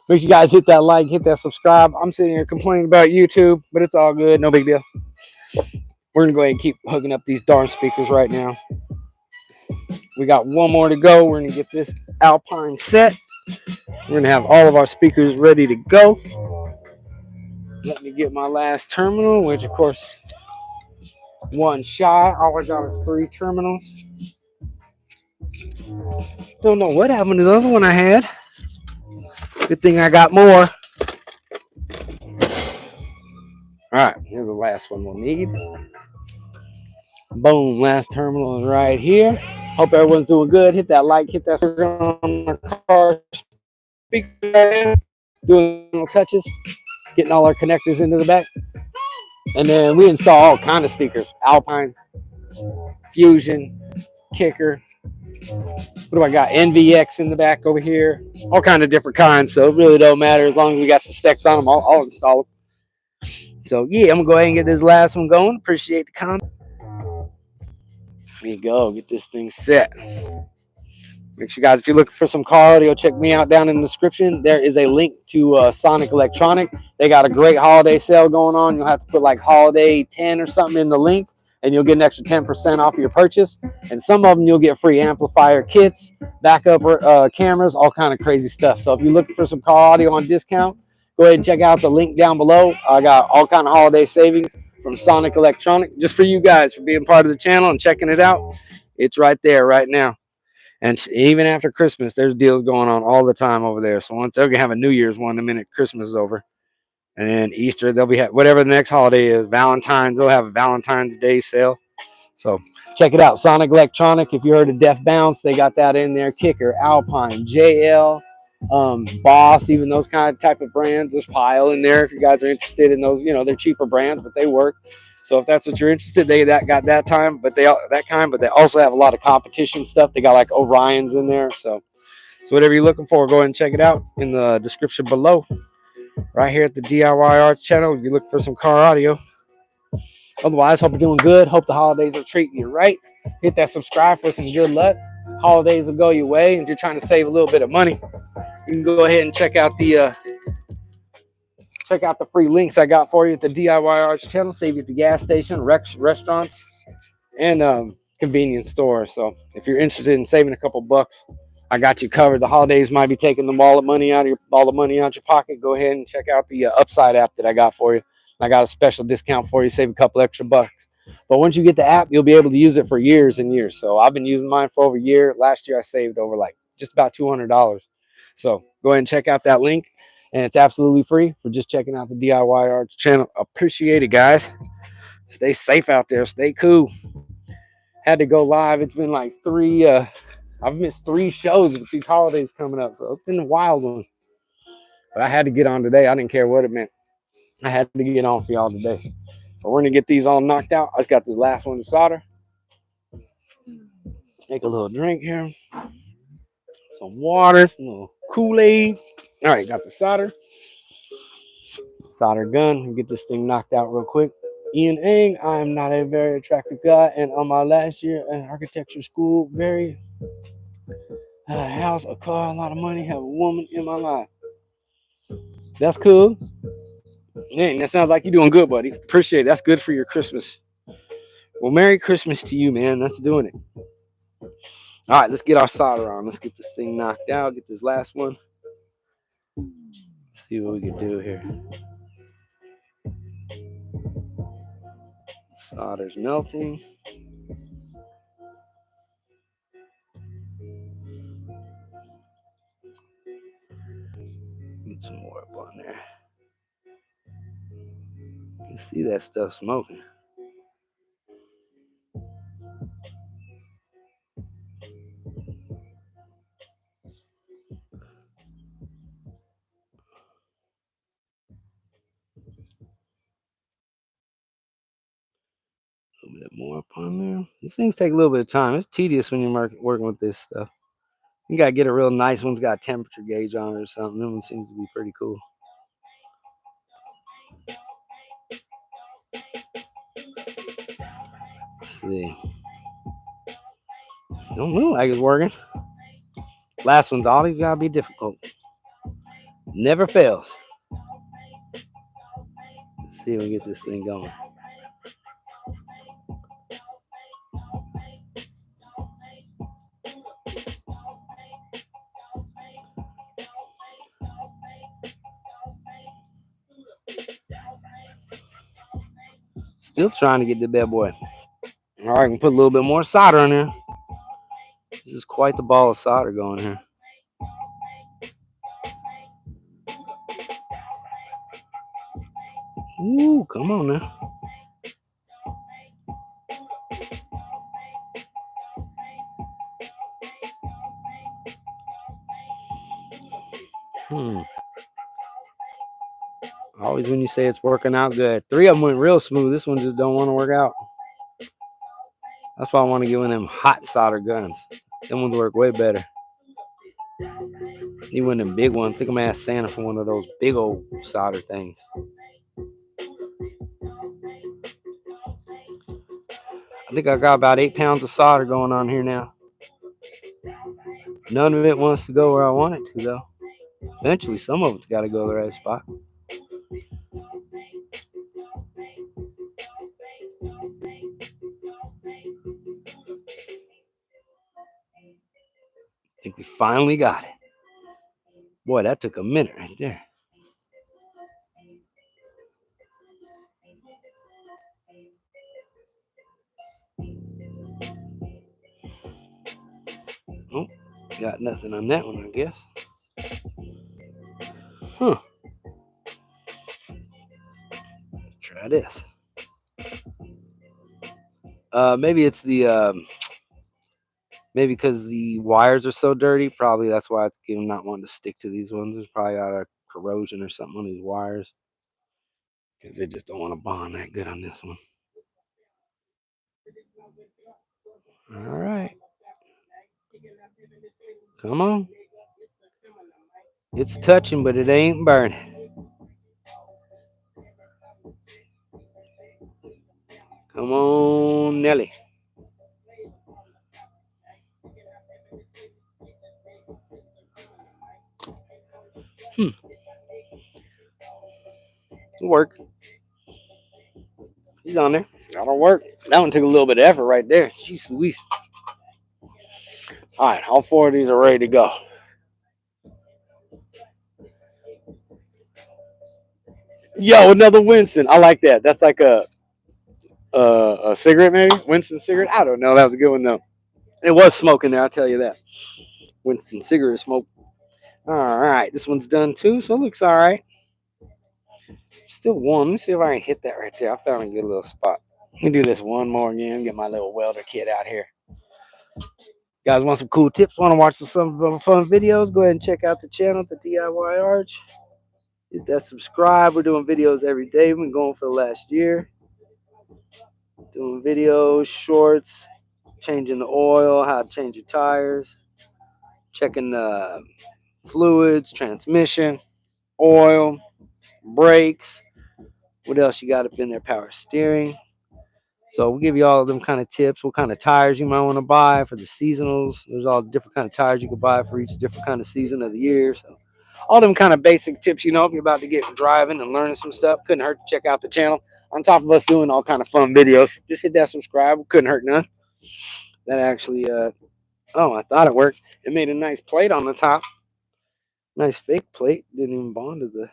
Make sure you guys hit that like, hit that subscribe. I'm sitting here complaining about YouTube, but it's all good. No big deal. We're gonna go ahead and keep hooking up these darn speakers right now. We got one more to go. We're gonna get this Alpine set. We're gonna have all of our speakers ready to go. Let me get my last terminal, which of course one shy. All I got is 3 terminals. Don't know what happened to the other one I had. Good thing I got more. All right, here's the last one we'll need. Boom, last terminal is right here. Hope everyone's doing good. Hit that like, hit that on my car speaker. Doing little touches, getting all our connectors into the back. And then we install all kind of speakers. Alpine, Fusion, Kicker. What do I got? NVX in the back over here. All kind of different kinds. So it really don't matter. As long as we got the specs on them, I'll install them. So yeah, I'm going to go ahead and get this last one going. Appreciate the comment. There you go. Get this thing set. Make sure, guys, if you're looking for some car audio, check me out down in the description. There is a link to Sonic Electronic. They got a great holiday sale going on. You'll have to put like holiday 10 or something in the link, and you'll get an extra 10% off of your purchase. And some of them you'll get free amplifier kits, backup cameras, all kind of crazy stuff. So if you're looking for some car audio on discount, go ahead and check out the link down below. I got all kind of holiday savings from Sonic Electronic just for you guys for being part of the channel and checking it out. It's right there right now. And even after Christmas, there's deals going on all the time over there. So once they're gonna have a New Year's one the minute Christmas is over, and then Easter they'll be whatever the next holiday is. Valentine's, they'll have a Valentine's Day sale. So check it out. Sonic Electronic. If you heard of Def Bounce, they got that in there. Kicker, Alpine, JL, Boss, even those kind of type of brands. There's Pile in there if you guys are interested in those. They're cheaper brands, but they work. So if that's what you're interested, they got that time, but they also have a lot of competition stuff. They got like Orion's in there. So whatever you're looking for, go ahead and check it out in the description below. Right here at the DIY Arts channel, if you're looking for some car audio. Otherwise, hope you're doing good. Hope the holidays are treating you right. Hit that subscribe for some good luck. Holidays will go your way, and if you're trying to save a little bit of money, you can go ahead and check out the free links I got for you at the DIY Arts channel. Save you at the gas station, restaurants, and convenience stores. So if you're interested in saving a couple bucks, I got you covered. The holidays might be taking all the money out your pocket. Go ahead and check out the Upside app that I got for you. I got a special discount for you, save a couple extra bucks. But once you get the app, you'll be able to use it for years and years. So I've been using mine for over a year. Last year I saved over like just about $200. So go ahead and check out that link, and it's absolutely free for just checking out the DIY Arts channel. Appreciate it, guys. Stay safe out there. Stay cool. Had to go live. It's been like I've missed 3 shows with these holidays coming up, so it's been a wild one. But I had to get on today. I didn't care what it meant. I had to get on for y'all today. But we're gonna get these all knocked out. I just got this last one to solder. Take a little drink here. Some water, some little Kool-Aid. All right, got the solder gun. Get this thing knocked out real quick. Ian Eng, I am not a very attractive guy, and on my last year in architecture school, very a house, a car, a lot of money, have a woman in my life. That's cool. Man, that sounds like you're doing good, buddy. Appreciate it. That's good for your Christmas. Well, Merry Christmas to you, man. That's doing it. All right, let's get our solder on. Let's get this thing knocked out. Get this last one. Let's see what we can do here. Solder's melting. Get some more up on there. You can see that stuff smoking. A little bit more up on there. These things take a little bit of time. It's tedious when you're working with this stuff. You gotta get a real nice one's got a temperature gauge on it or something. That one seems to be pretty cool. Let's see. Don't look like it's working. Last one's always gotta be difficult. Never fails. Let's see if we can get this thing going. Still trying to get the bad boy. All right, I can put a little bit more solder on there. This is quite the ball of solder going here. Ooh, come on now. Always when you say it's working out good. 3 of them went real smooth. This one just don't want to work out. That's why I want to get one of them hot solder guns. Them ones work way better. Need one of them big ones. I think I'm gonna ask Santa for one of those big old solder things. I think I got about 8 pounds of solder going on here now. None of it wants to go where I want it to, though. Eventually, some of it's got to go the right spot. I think we finally got it. Boy, that took a minute right there. Got nothing on that one, I guess. Huh. Try this. Maybe it's the maybe because the wires are so dirty. Probably that's why it's not wanting to stick to these ones. There's probably out of corrosion or something on these wires because they just don't want to bond that good on this one. All right, come on. It's touching, but it ain't burning. Come on, Nelly. Hmm. It'll work. He's on there. That'll work. That one took a little bit of effort right there. Jeez Louise. All right, all four of these are ready to go. Yo, another Winston. I like that. That's like a cigarette, maybe Winston cigarette. I don't know. That was a good one though. It was smoking there. I'll tell you that. Winston cigarette smoke. All right, this one's done too, so it looks all right. Still warm. Let me see if I can hit that right there. I found a good little spot. Let me do this one more again. Get my little welder kit out here. Guys want some cool tips? Want to watch some fun videos? Go ahead and check out the channel, the DIY Arch. Hit that subscribe. We're doing videos every day. We've been going for the last year. Doing videos, shorts, changing the oil, how to change your tires, checking the fluids, transmission, oil, brakes. What else you got up in there? Power steering. So we'll give you all of them kind of tips, what kind of tires you might want to buy for the seasonals. There's all different kind of tires you can buy for each different kind of season of the year. So all them kind of basic tips, if you're about to get driving and learning some stuff, couldn't hurt to check out the channel. On top of us doing all kind of fun videos, just hit that subscribe. Couldn't hurt none. That actually, I thought it worked. It made a nice plate on the top. Nice fake plate. Didn't even bond to the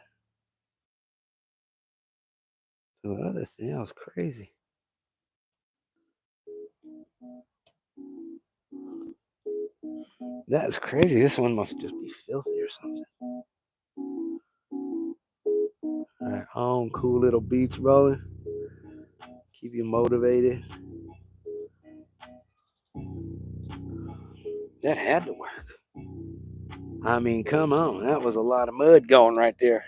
other thing. That was crazy. That is crazy. This one must just be filthy or something. All right, cool little beats rolling. Keep you motivated. That had to work. I mean, come on. That was a lot of mud going right there.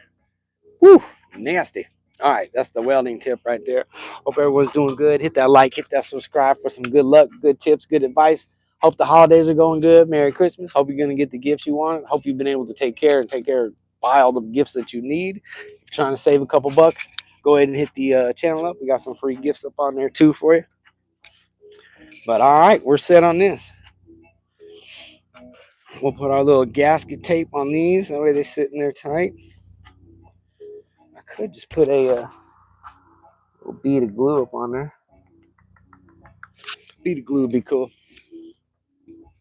Whew, nasty. All right, that's the welding tip right there. Hope everyone's doing good. Hit that like, hit that subscribe for some good luck, good tips, good advice. Hope the holidays are going good. Merry Christmas. Hope you're going to get the gifts you want. Hope you've been able to take care, buy all the gifts that you need. If you're trying to save a couple bucks, go ahead and hit the channel up. We got some free gifts up on there too for you. But all right, we're set on this. We'll put our little gasket tape on these. That way they sit in there tight. I could just put a little bead of glue up on there. Bead of glue would be cool.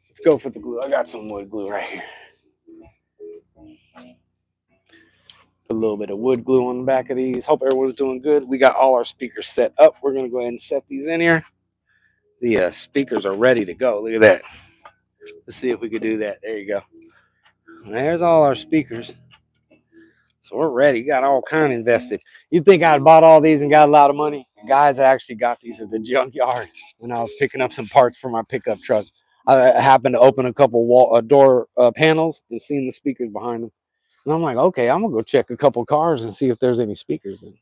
Let's go for the glue. I got some wood glue right here. Put a little bit of wood glue on the back of these. Hope everyone's doing good. We got all our speakers set up. We're going to go ahead and set these in here. The speakers are ready to go. Look at that. Let's see if we could do that. There you go. There's all our speakers. So we're ready. Got all kind of invested. You'd think I'd bought all these and got a lot of money. Guys, I actually got these at the junkyard when I was picking up some parts for my pickup truck. I happened to open a couple door panels and seen the speakers behind them. And I'm like, okay, I'm going to go check a couple cars and see if there's any speakers in.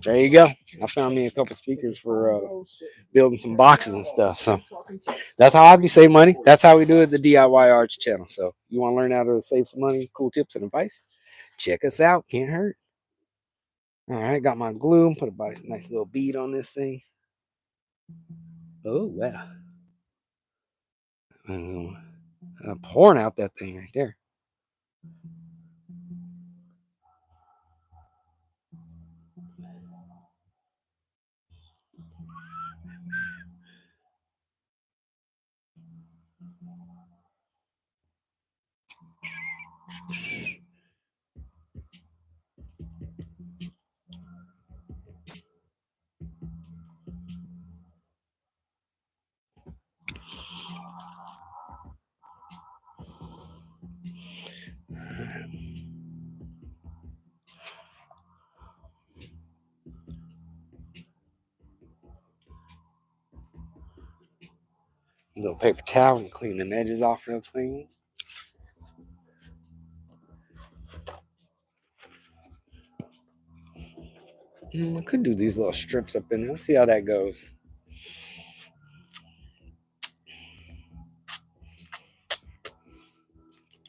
There you go. I found me a couple speakers for building some boxes and stuff. So that's how I can save money. That's how we do it at the DIY Arch channel. So you want to learn how to save some money, cool tips and advice? Check us out. Can't hurt. All right, got my glue. Put a nice little bead on this thing. Oh, wow. I'm pouring out that thing right there. little paper towel and clean the edges off real clean. I could do these little strips up in there. Let's see how that goes.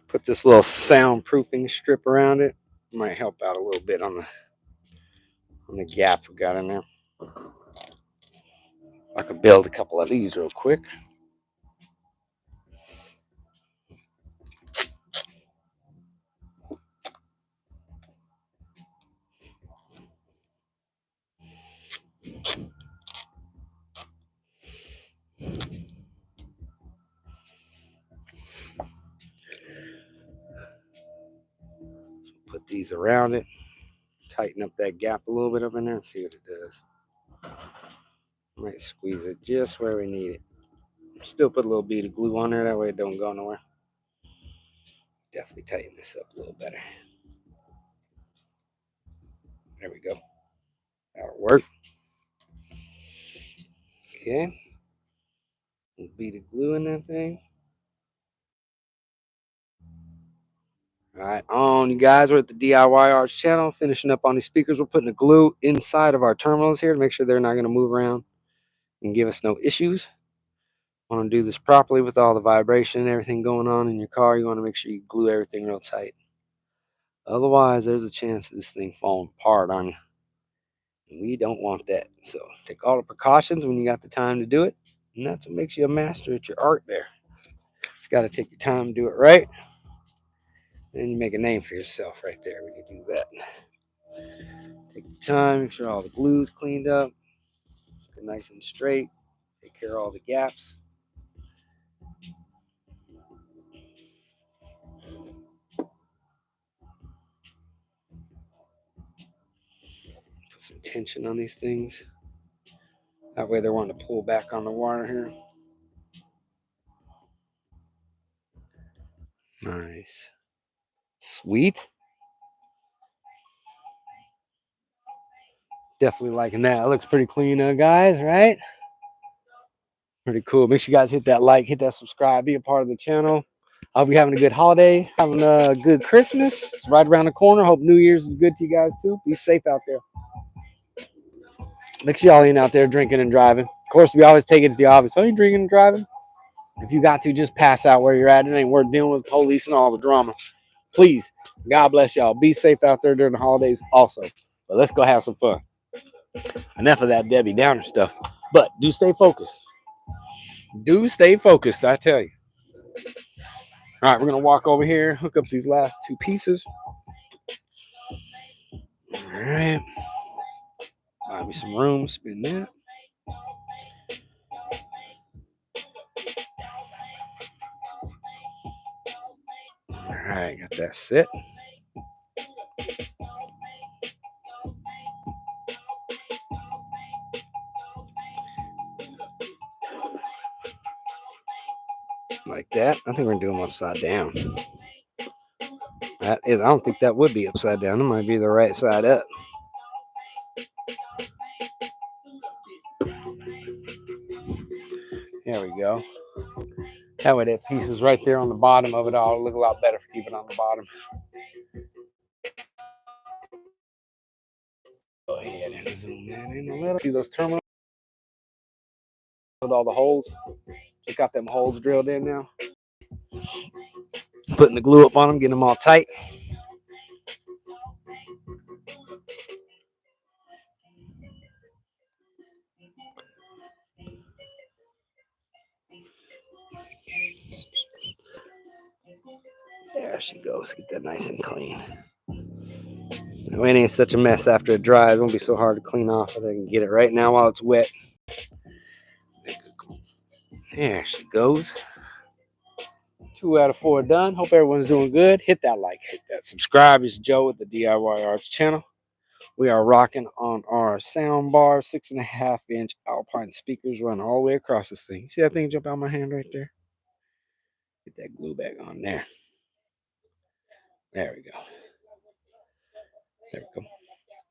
Put this little soundproofing strip around it. Might help out a little bit on the gap we got in there. I could build a couple of these real quick. Put these around it. Tighten up that gap a little bit up in there and see what it does. Might squeeze it just where we need it. Still put a little bead of glue on there, that way it don't go nowhere. Definitely tighten this up a little better. There we go. That'll work. Okay. A bead of glue in that thing. Alright, on you guys, we're at the DIY Arts channel, finishing up on these speakers. We're putting the glue inside of our terminals here to make sure they're not going to move around and give us no issues. Want to do this properly with all the vibration and everything going on in your car. You want to make sure you glue everything real tight. Otherwise, there's a chance of this thing falling apart on you. And we don't want that. So take all the precautions when you got the time to do it. And that's what makes you a master at your art there. You got to take your time to do it right. Then you make a name for yourself right there when you do that. Take your time, make sure all the glue's cleaned up. Get nice and straight. Take care of all the gaps. Put some tension on these things. That way they're wanting to pull back on the wire here. Nice. Sweet. Definitely liking that. It looks pretty clean, guys, right? Pretty cool. Make sure you guys hit that like, hit that subscribe, be a part of the channel. I'll be having a good holiday, having a good Christmas. It's right around the corner. Hope New Year's is good to you guys too. Be safe out there. Make sure y'all ain't out there drinking and driving. Of course, we always take it to the obvious. Oh, you drinking and driving? If you got to, just pass out where you're at. It ain't worth dealing with police and all the drama. Please, God bless y'all. Be safe out there during the holidays also. But let's go have some fun. Enough of that Debbie Downer stuff. But do stay focused. Do stay focused, I tell you. All right, we're going to walk over here, hook up these last two pieces. All right. Buy me some room, spin that. All right, got that set. Like that. I think we're going to do them upside down. That is, I don't think that would be upside down. It might be the right side up. There we go. That way that piece is right there on the bottom of it all. It'll look a lot better for keeping on the bottom. Go ahead and zoom that in a little. See those terminals with all the holes? They got them holes drilled in now. Putting the glue up on them, getting them all tight. There she goes. Get that nice and clean. It ain't such a mess after it dries. It won't be so hard to clean off. I can get it right now while it's wet. There she goes. 2 out of 4 done. Hope everyone's doing good. Hit that like, hit that subscribe. It's Joe with the DIY Arts channel. We are rocking on our sound bar, 6.5-inch Alpine speakers run all the way across this thing. See that thing jump out of my hand right there? Get that glue back on there. There we go. There we go.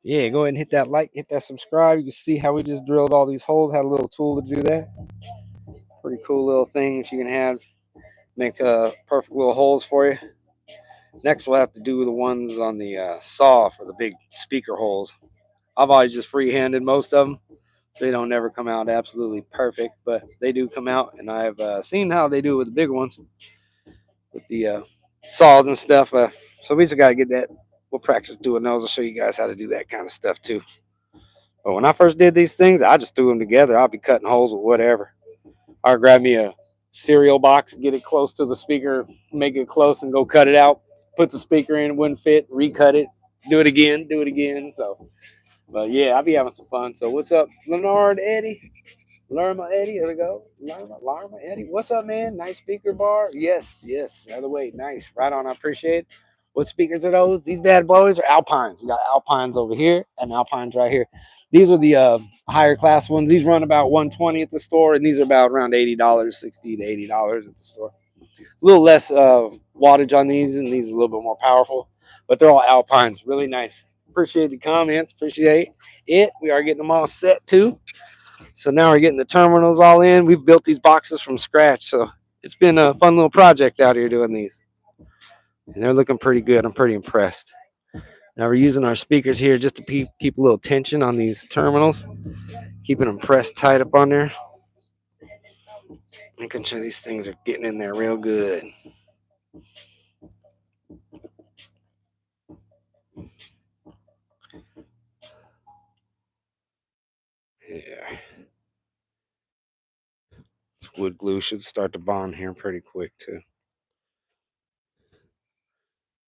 Yeah, go ahead and hit that like, hit that subscribe. You can see how we just drilled all these holes. Had a little tool to do that. Pretty cool little thing that you can have. Make perfect little holes for you. Next, we'll have to do the ones on the saw for the big speaker holes. I've always just freehanded most of them. They don't never come out absolutely perfect, but they do come out, and I've seen how they do with the bigger ones, with the saws and stuff. So we just got to get that. We'll practice doing those. I'll show you guys how to do that kind of stuff too. But when I first did these things, I just threw them together. I'll be cutting holes with whatever. I'll grab me a cereal box, get it close to the speaker, make it close, and go cut it out. Put the speaker in, it wouldn't fit, recut it, do it again, do it again. So, but yeah, I'll be having some fun. So, what's up, Leonard Eddie? Lerma Eddie, there we go. Lerma Eddie. What's up, man? Nice speaker bar. Yes, yes. The other way. Nice. Right on. I appreciate it. What speakers are those? These bad boys are Alpines. We got Alpines over here and Alpines right here. These are the higher class ones. These run about 120 at the store, and these are about around $80, 60 to $80 at the store. A little less wattage on these, and these are a little bit more powerful, but they're all Alpines. Really nice. Appreciate the comments. Appreciate it. We are getting them all set too. So now we're getting the terminals all in. We've built these boxes from scratch. So it's been a fun little project out here doing these. And they're looking pretty good. I'm pretty impressed. Now we're using our speakers here just to keep a little tension on these terminals. Keeping them pressed tight up on there. Making sure these things are getting in there real good. Yeah. This wood glue should start to bond here pretty quick too.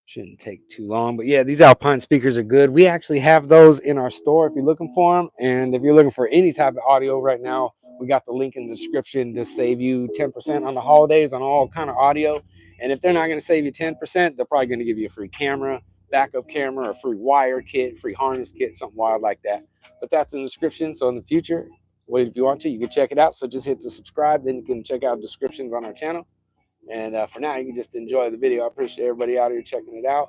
Shouldn't take too long, but yeah, these Alpine speakers are good. We actually have those in our store if you're looking for them. And if you're looking for any type of audio right now, we got the link in the description to save you 10% on the holidays on all kind of audio. And if they're not going to save you 10%, they're probably going to give you a free camera, backup camera, a free wire kit, free harness kit, something wild like that. But that's in the description. So in the future, if you want to, you can check it out. So just hit the subscribe, then you can check out descriptions on our channel. And for now, you can just enjoy the video. I appreciate everybody out here checking it out.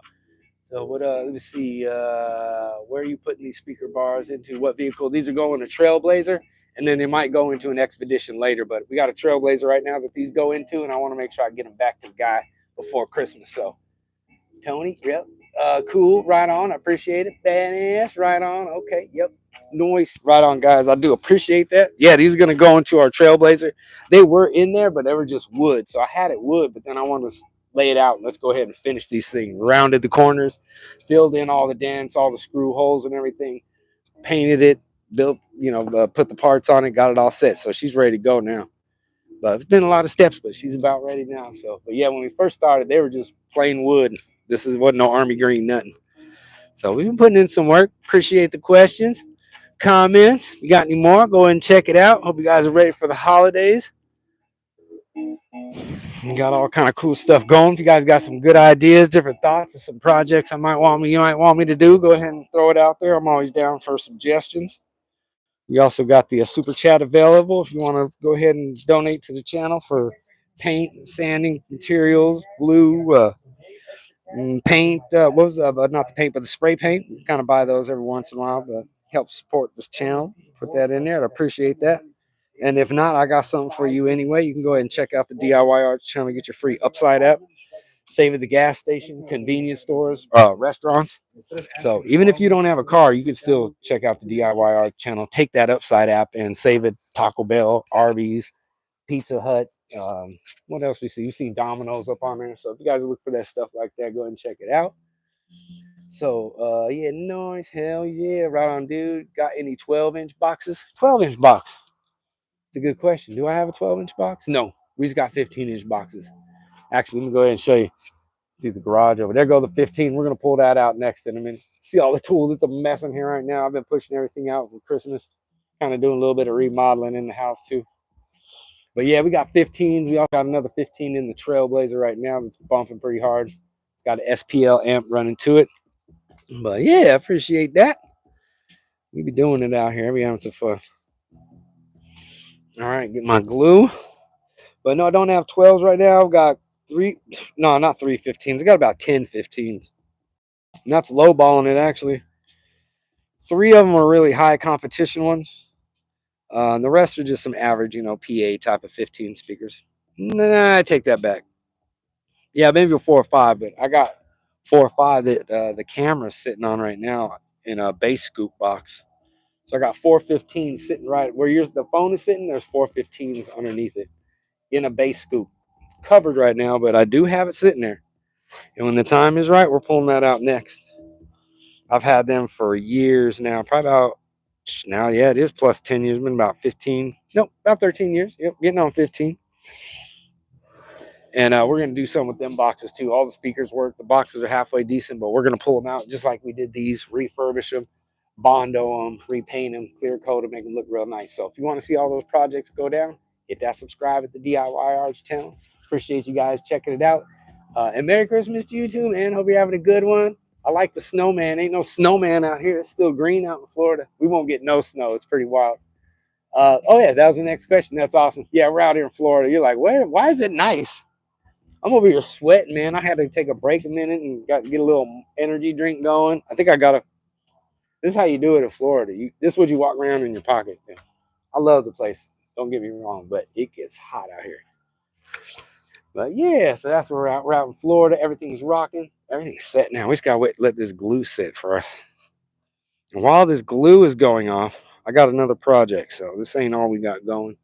So what? Let me see. Where are you putting these speaker bars into? What vehicle? These are going to Trailblazer, and then they might go into an Expedition later. But we got a Trailblazer right now that these go into, and I want to make sure I get them back to the guy before Christmas. So Tony, yep. Cool, right on. I appreciate it. Badass, right on. Okay, yep. Noise, right on, guys. I do appreciate that. Yeah, these are gonna go into our Trailblazer. They were in there, but they were just wood. So I had it wood, but then I wanted to lay it out. Let's go ahead and finish these things. Rounded the corners, filled in all the dents, all the screw holes and everything. Painted it, built, put the parts on it, got it all set. So she's ready to go now. But it's been a lot of steps, but she's about ready now. So, but yeah, when we first started, they were just plain wood. Wasn't no army green nothing. So we've been putting in some work. Appreciate the questions, comments. You got any more? Go ahead and check it out. Hope you guys are ready for the holidays. We got all kind of cool stuff going. If you guys got some good ideas, different thoughts, and some projects you might want me to do, go ahead and throw it out there. I'm always down for suggestions. We also got the super chat available if you want to go ahead and donate to the channel for paint, sanding materials, glue, paint. What was not the paint, but the spray paint? Kind of buy those every once in a while, but help support this channel. Put that in there. I appreciate that. And if not, I got something for you anyway. You can go ahead and check out the DIY Arts channel. Get your free Upside app. Save at the gas station, convenience stores, restaurants. So even if you don't have a car, you can still check out the DIY Art channel. Take that Upside app and save it. Taco Bell, Arby's, Pizza Hut. What else we see? You've seen Domino's up on there. So if you guys look for that stuff like that, go ahead and check it out. So yeah, noise. Hell yeah, right on, dude. Got any 12-inch boxes? 12-inch box. It's a good question. Do I have a 12-inch box? No, we just got 15-inch boxes. Actually, let me go ahead and show you. See the garage over there. Go the 15. We're gonna pull that out next in a minute. See all the tools. It's a mess in here right now. I've been pushing everything out for Christmas. Kind of doing a little bit of remodeling in the house too. But yeah, we got 15s. We also got another 15 in the Trailblazer right now that's bumping pretty hard. It's got an SPL amp running to it. But yeah, I appreciate that. We be doing it out here. We having some fun. All right, get my glue. But no, I don't have 12s right now. I've got not 3 15s. I got about 10 15s. And that's lowballing it, actually. 3 of them are really high competition ones. The rest are just some average, PA type of 15 speakers. Nah, I take that back. Yeah, maybe a 4 or 5, but I got 4 or 5 that the camera's sitting on right now in a bass scoop box. So I got 415s sitting right where the phone is sitting. There's 415s underneath it in a bass scoop. It's covered right now, but I do have it sitting there. And when the time is right, we're pulling that out next. I've had them for years now, probably about now, yeah, it is plus 10 years. It's been about 15, nope, about 13 years. Yep, getting on 15. And we're going to do something with them boxes too. All the speakers work. The boxes are halfway decent, but we're going to pull them out just like we did these, refurbish them, bondo them, repaint them, clear coat them, make them look real nice. So if you want to see all those projects go down, hit that subscribe at the DIY Arts channel. Appreciate you guys checking it out. And Merry Christmas to you too, man. Hope you're having a good one. I like the snowman. Ain't no snowman out here. It's still green out in Florida. We won't get no snow. It's pretty wild. Oh yeah, that was the next question. That's awesome. Yeah, we're out here in Florida. You're like, why is it nice? I'm over here sweating, man. I had to take a break a minute and get a little energy drink going. I think I got to. This is how you do it in Florida. This is what you walk around in your pocket. Man. I love the place. Don't get me wrong, but it gets hot out here. But yeah, so that's where we're out. We're out in Florida. Everything's rocking. Everything's set now. We just gotta wait, let this glue sit for us. And while this glue is going off, I got another project. So this ain't all we got going.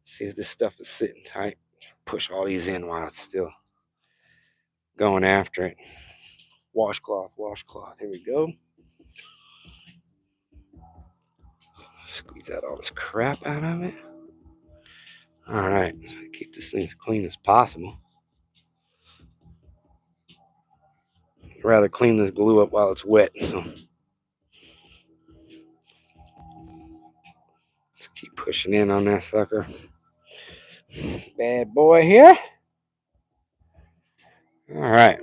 Let's see if this stuff is sitting tight. Push all these in while it's still going after it. Washcloth, washcloth. Here we go. Squeeze out all this crap out of it. All right, keep this thing as clean as possible. I'd rather clean this glue up while it's wet. So just keep pushing in on that sucker. Bad boy here. All right.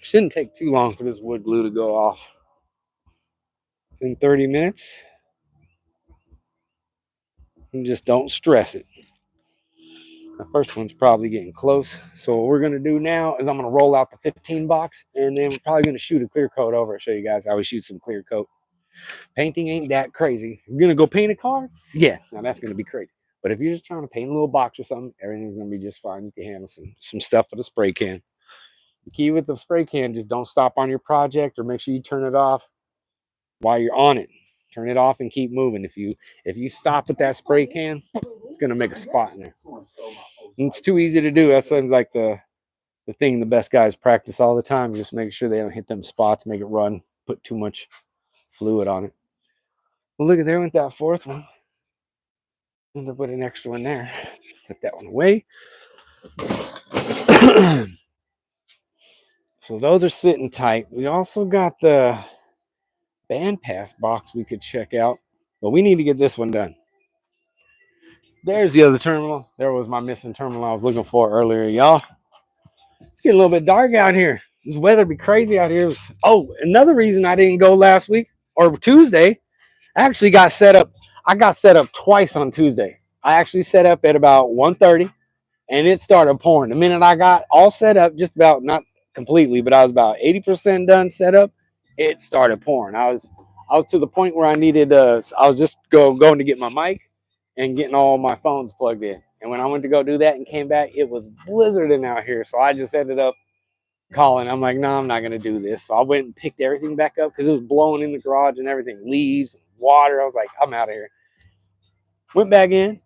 Shouldn't take too long for this wood glue to go off. In 30 minutes. And just don't stress it. The first one's probably getting close. So what we're going to do now is I'm going to roll out the 15 box. And then we're probably going to shoot a clear coat over it. Show you guys how we shoot some clear coat. Painting ain't that crazy. You're going to go paint a car? Yeah. Now that's going to be crazy. But if you're just trying to paint a little box or something, everything's going to be just fine. You can handle some stuff with a spray can. The key with the spray can, just don't stop on your project or make sure you turn it off while you're on it. Turn it off and keep moving. If you stop with that spray can, it's going to make a spot in there. And it's too easy to do. That seems like the thing the best guys practice all the time. Just make sure they don't hit them spots, make it run, put too much fluid on it. Well, look at there went that fourth one. I'm going to put an extra one there. Put that one away. So those are sitting tight. We also got the bandpass box we could check out, but we need to get this one done. There's the other terminal. There was my missing terminal I was looking for earlier, y'all. It's getting a little bit dark out here. This weather be crazy out here. Another reason I didn't go last week or Tuesday, I actually got set up. I got set up twice on Tuesday. I actually set up at about 1:30 and it started pouring. The minute I got all set up, just about not completely, but I was about 80% done set up, it started pouring. I was to the point where I needed I was just going to get my mic and getting all my phones plugged in. And when I went to go do that and came back, it was blizzarding out here. So I just ended up calling. I'm like, no, I'm not going to do this. So I went and picked everything back up because it was blowing in the garage and everything, leaves and water. I was like, I'm out of here. Went back in,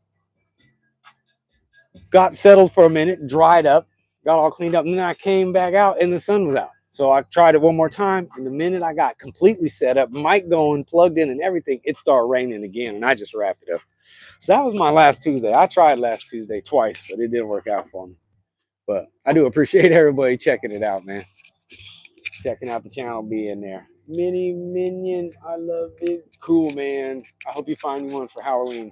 got settled for a minute, dried up, got all cleaned up. And then I came back out and the sun was out. So I tried it one more time. And the minute I got completely set up, mic going, plugged in and everything, it started raining again. And I just wrapped it up. So that was my last Tuesday. I tried last Tuesday twice, but it didn't work out for me. But I do appreciate everybody checking it out, man. Checking out the channel, being there. Mini Minion, I love it. Cool, man. I hope you find you one for Halloween.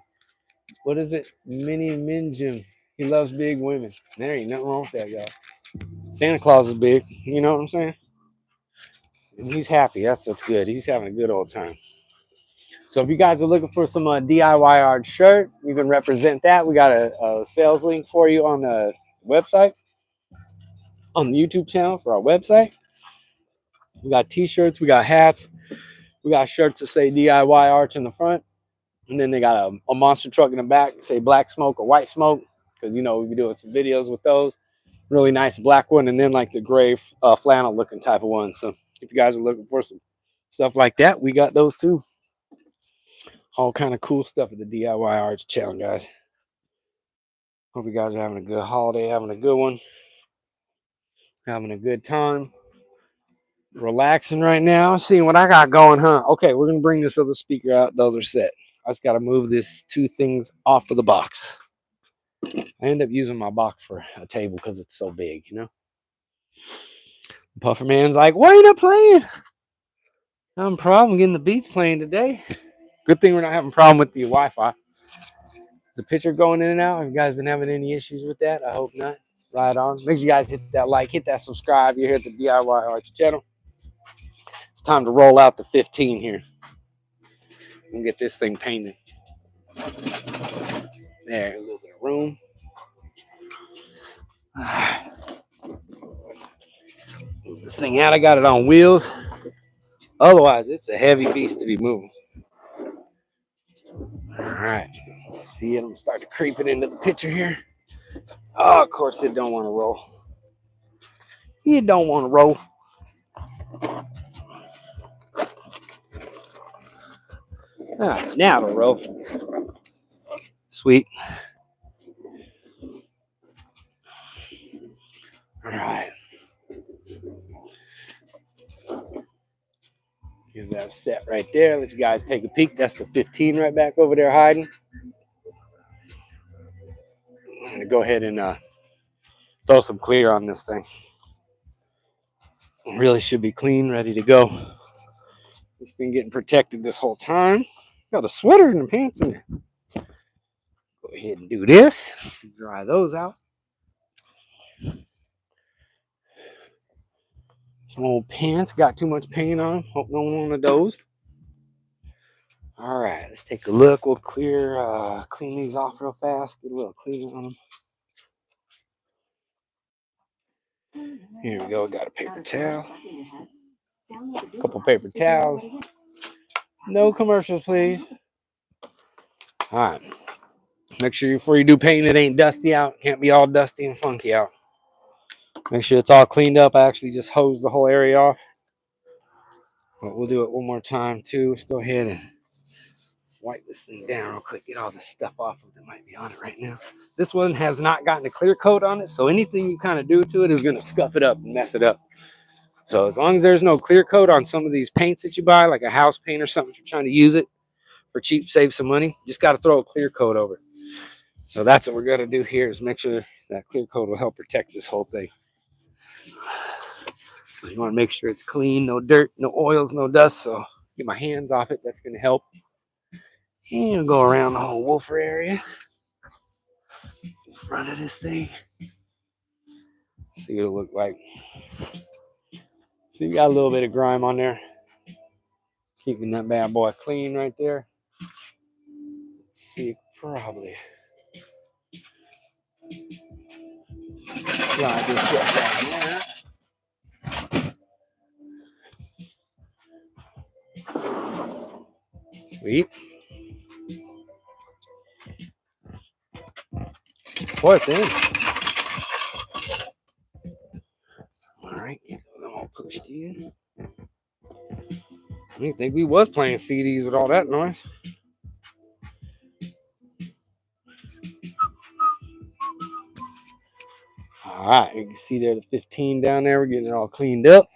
What is it? Mini Minjin. He loves big women. There ain't nothing wrong with that, y'all. Santa Claus is big. You know what I'm saying? And he's happy. That's what's good. He's having a good old time. So if you guys are looking for some DIY art shirt, you can represent that. We got a sales link for you on the website, on the YouTube channel for our website. We got t-shirts, we got hats, we got shirts that say DIY art in the front. And then they got a monster truck in the back, say black smoke or white smoke, because you know we'll be doing some videos with those. Really nice black one, and then like the gray flannel looking type of one. So if you guys are looking for some stuff like that, we got those too. All kind of cool stuff at the DIY Arts channel, guys. Hope you guys are having a good holiday, having a good one, having a good time, relaxing right now, seeing what I got going, huh? Okay, we're gonna bring this other speaker out. Those are set. I just got to move this two things off of the box. I end up using my box for a table because it's so big, you know. Pufferman's like, why are you not playing? No problem getting the beats playing today. Good thing we're not having a problem with the Wi-Fi. Is the picture going in and out? Have you guys been having any issues with that? I hope not. Right on. Make sure you guys hit that like, hit that subscribe. You're here at the DIY Arts channel. It's time to roll out the 15 here and get this thing painted. There, a little bit of room. Move this thing out. I got it on wheels. Otherwise, it's a heavy beast to be moving. All right. See it? I'm starting to creep it into the picture here. Oh, of course, it don't want to roll. You don't want to roll. Ah, now it'll roll. Sweet. All right. Get that set right there. Let you guys take a peek. That's the 15 right back over there hiding. I'm going to go ahead and throw some clear on this thing. It really should be clean, ready to go. It's been getting protected this whole time. Got a sweater and pants in there. Go ahead and do this. Dry those out. Some old pants. Got too much paint on them. Hope no one of those. All right, let's take a look. We'll clean these off real fast. Get a little clean on them. Here we go. Got a paper towel. A couple paper towels. No commercials, please. All right. Make sure before you do paint, it ain't dusty out. Can't be all dusty and funky out. Make sure it's all cleaned up. I actually just hosed the whole area off. But we'll do it one more time too. Let's go ahead and wipe this thing down real quick. Get all the stuff off of that might be on it right now. This one has not gotten a clear coat on it, so anything you kind of do to it is going to scuff it up and mess it up. So as long as there's no clear coat on some of these paints that you buy, like a house paint or something, if you're trying to use it for cheap, save some money, just got to throw a clear coat over it. So that's what we're going to do here, is make sure that clear coat will help protect this whole thing. So you want to make sure it's clean, no dirt, no oils, no dust. So get my hands off it. That's going to help. And go around the whole woofer area in front of this thing. See what it look like. So you got a little bit of grime on there. Keeping that bad boy clean right there. Let's see, probably slide this stuff down there. Sweet. Poor thing. All right, get them all pushed in. I didn't think we was playing CDs with all that noise. All right, you can see there the 15 down there. We're getting it all cleaned up.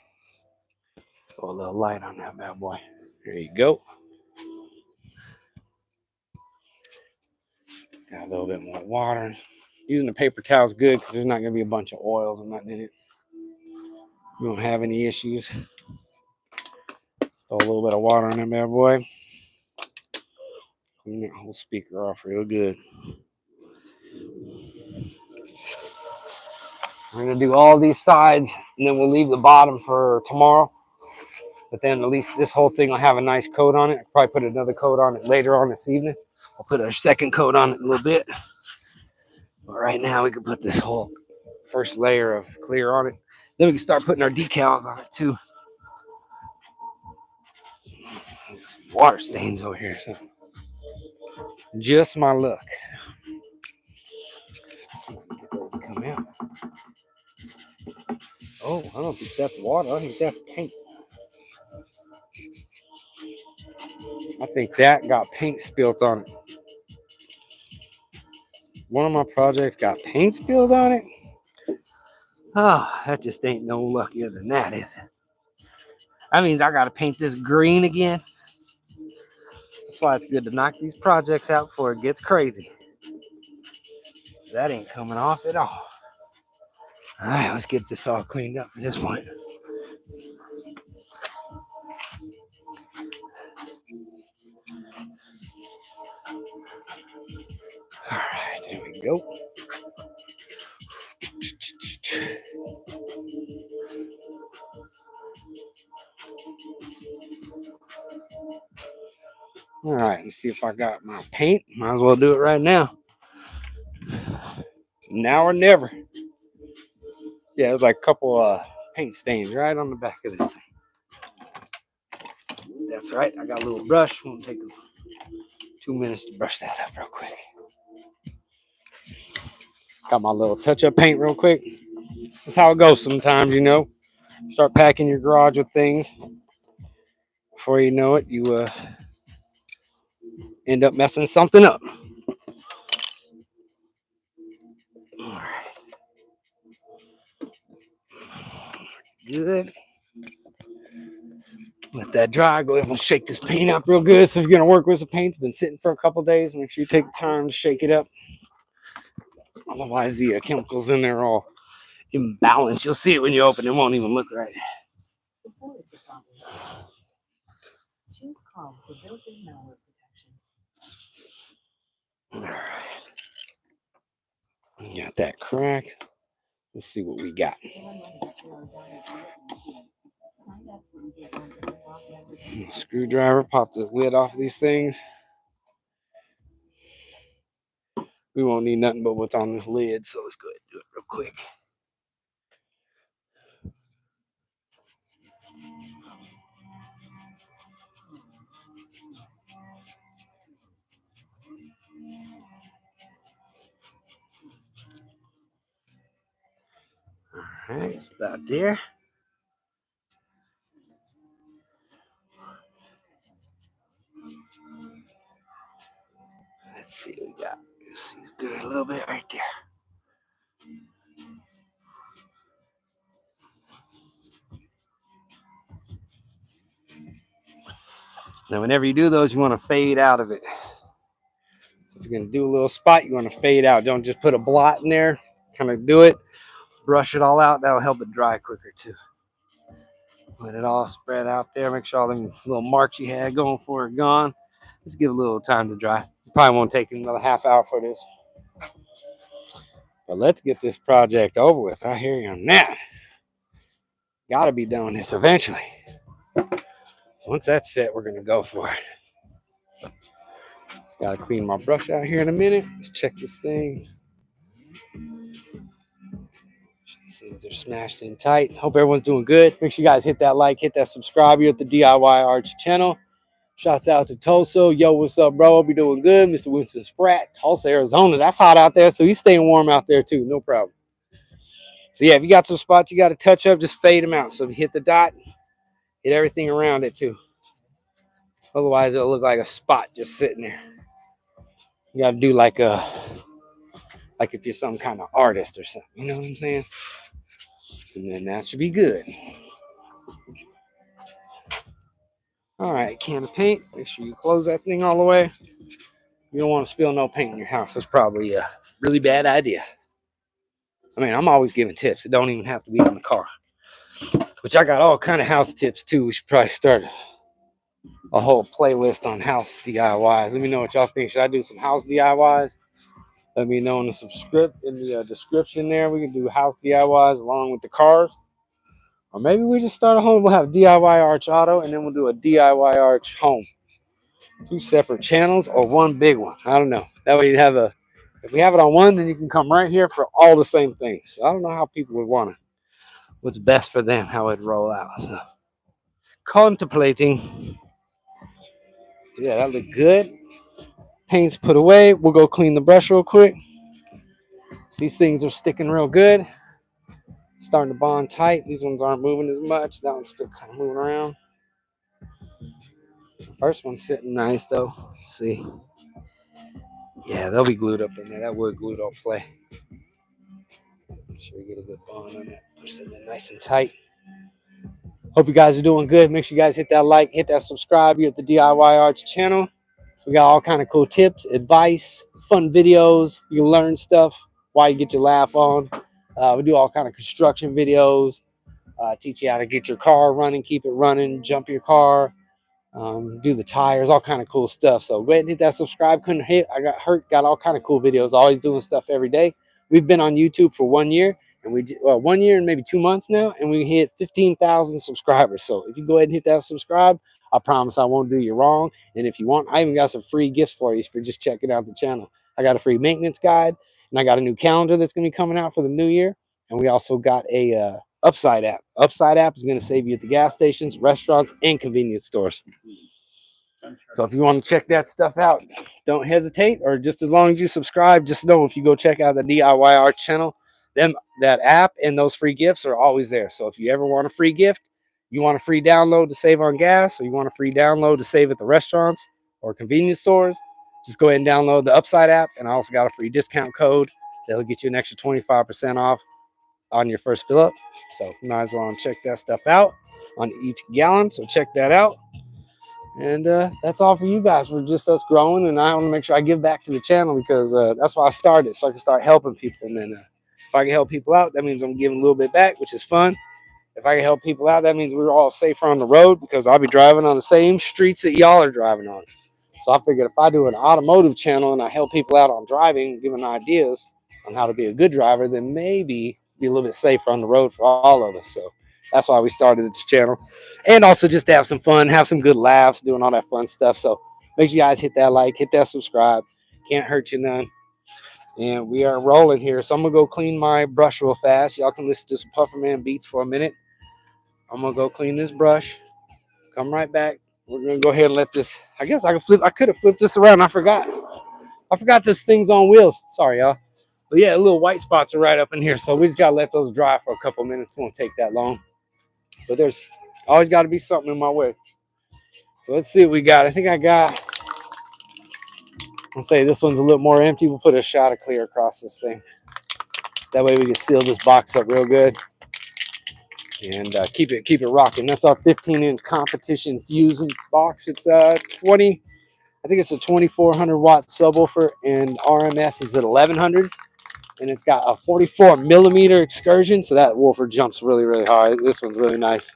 Throw a little light on that bad boy. There you go. Got a little bit more water. Using the paper towel is good because there's not going to be a bunch of oils and nothing in it. You won't have any issues. Throw a little bit of water on that bad boy. Clean that whole speaker off real good. We're going to do all these sides, and then we'll leave the bottom for tomorrow. But then at least this whole thing will have a nice coat on it. I'll probably put another coat on it later on this evening. I'll put a second coat on it in a little bit. But right now we can put this whole first layer of clear on it. Then we can start putting our decals on it too. Water stains over here. So Just my luck. Get those to come out. Oh, I don't think that's water. I think that's paint. I think that got paint spilled on it. One of my projects got paint spilled on it. Oh, that just ain't no luckier than that, is it? That means I gotta paint this green again. That's why it's good to knock these projects out before it gets crazy. That ain't coming off at all. All right, let's get this all cleaned up at this point. All right, there we go. All right, let's see if I got my paint. Might as well do it right now. Now or never. Yeah, there's like a couple paint stains right on the back of this thing. That's right. I got a little brush. Won't take 2 minutes to brush that up real quick. Got my little touch-up paint real quick. That's how it goes sometimes, you know. Start packing your garage with things. Before you know it, you end up messing something up. All right. Good. Let that dry. Go ahead and shake this paint up real good. So if you're going to work with some paint, it's been sitting for a couple days. Make sure you take the time to shake it up. Otherwise, the chemicals in there are all imbalanced. You'll see it when you open it. It won't even look right. All right. Got that cracked. Let's see what we got. Screwdriver, pop the lid off of these things. We won't need nothing but what's on this lid, so let's go ahead and do it real quick. All right, it's about there. Let's see what we got. Let's do it a little bit right there. Now, whenever you do those, you want to fade out of it. So if you're going to do a little spot, you want to fade out. Don't just put a blot in there. Kind of do it. Brush it all out. That'll help it dry quicker, too. Let it all spread out there. Make sure all them little marks you had going for it gone. Just give it a little time to dry. Probably won't take another half hour for this. But let's get this project over with. I hear you on that. Got to be done with this eventually. Once that's set, we're going to go for it. Just got to clean my brush out here in a minute. Let's check this thing. See, they're smashed in tight. Hope everyone's doing good. Make sure you guys hit that like, hit that subscribe here at the DIY Arch channel. Shouts out to Tulsa. Yo, what's up, bro? Hope you're doing good. Mr. Winston Spratt, Tulsa, Arizona. That's hot out there, so he's staying warm out there too. No problem. So yeah, if you got some spots you got to touch up, just fade them out. So if you hit the dot, hit everything around it too. Otherwise, it'll look like a spot just sitting there. You got to do like if you're some kind of artist or something. You know what I'm saying? And then that should be good. All right, can of paint. Make sure you close that thing all the way. You don't want to spill no paint in your house. That's probably a really bad idea. I mean, I'm always giving tips. It don't even have to be on the car. Which I got all kind of house tips too. We should probably start a whole playlist on house DIYs. Let me know what y'all think. Should I do some house DIYs? Let me know in the description there. We can do house DIYs along with the cars. Or maybe we just start a home. We'll have DIY Arch Auto, and then we'll do a DIY Arch Home. 2 separate channels or one big one. I don't know. That way you have if we have it on one, then you can come right here for all the same things. So I don't know how people would want it. What's best for them, how it'd roll out. So contemplating. Yeah, that looked good. Paint's put away. We'll go clean the brush real quick. These things are sticking real good. Starting to bond tight. These ones aren't moving as much. That one's still kind of moving around. First one's sitting nice though. Let's see. Yeah, they'll be glued up in there. That wood glue don't play. Make sure we get a good bond on that. Push it in nice and tight. Hope you guys are doing good. Make sure you guys hit that like, hit that subscribe. You're at the DIY Arts channel. We got all kind of cool tips, advice, fun videos. You can learn stuff while you get your laugh on. We do all kind of construction videos. Teach you how to get your car running, keep it running, jump your car, do the tires, all kind of cool stuff. So go ahead and hit that subscribe. Couldn't hit. I got hurt. Got all kind of cool videos. Always doing stuff every day. We've been on YouTube for 1 year, and 1 year and maybe 2 months now, and we hit 15,000 subscribers. So if you go ahead and hit that subscribe, I promise I won't do you wrong. And if you want, I even got some free gifts for you for just checking out the channel. I got a free maintenance guide, and I got a new calendar that's going to be coming out for the new year. And we also got a Upside app. Upside app is going to save you at the gas stations, restaurants, and convenience stores. So if you want to check that stuff out, don't hesitate. Or just as long as you subscribe, just know if you go check out the DIY Art channel, that app and those free gifts are always there. So if you ever want a free gift, you want a free download to save on gas, or you want a free download to save at the restaurants or convenience stores, just go ahead and download the Upside app. And I also got a free discount code that'll get you an extra 25% off on your first fill up. So you might as well check that stuff out on each gallon. So check that out. And that's all for you guys. We're just us growing, and I want to make sure I give back to the channel because that's why I started, so I can start helping people. And then if I can help people out, that means I'm giving a little bit back, which is fun. If I can help people out, that means we're all safer on the road because I'll be driving on the same streets that y'all are driving on. So I figured if I do an automotive channel and I help people out on driving, giving ideas on how to be a good driver, then maybe be a little bit safer on the road for all of us. So that's why we started this channel. And also just to have some fun, have some good laughs, doing all that fun stuff. So make sure you guys hit that like, hit that subscribe. Can't hurt you none. And we are rolling here. So I'm going to go clean my brush real fast. Y'all can listen to some Pufferman beats for a minute. I'm going to go clean this brush. Come right back. We're going to go ahead and let this, I guess I could have flipped this around. I forgot this thing's on wheels. Sorry, y'all. But yeah, little white spots are right up in here. So we just got to let those dry for a couple minutes. It won't take that long. But there's always got to be something in my way. So let's see what we got. I think I got, I'll say this one's a little more empty. We'll put a shot of clear across this thing. That way we can seal this box up real good and keep it rocking. That's our 15-inch competition fusion box. It's 20. I think it's a 2400 watt subwoofer, and RMS is at 1100. And it's got a 44 millimeter excursion, so that woofer jumps really, really hard. This one's really nice.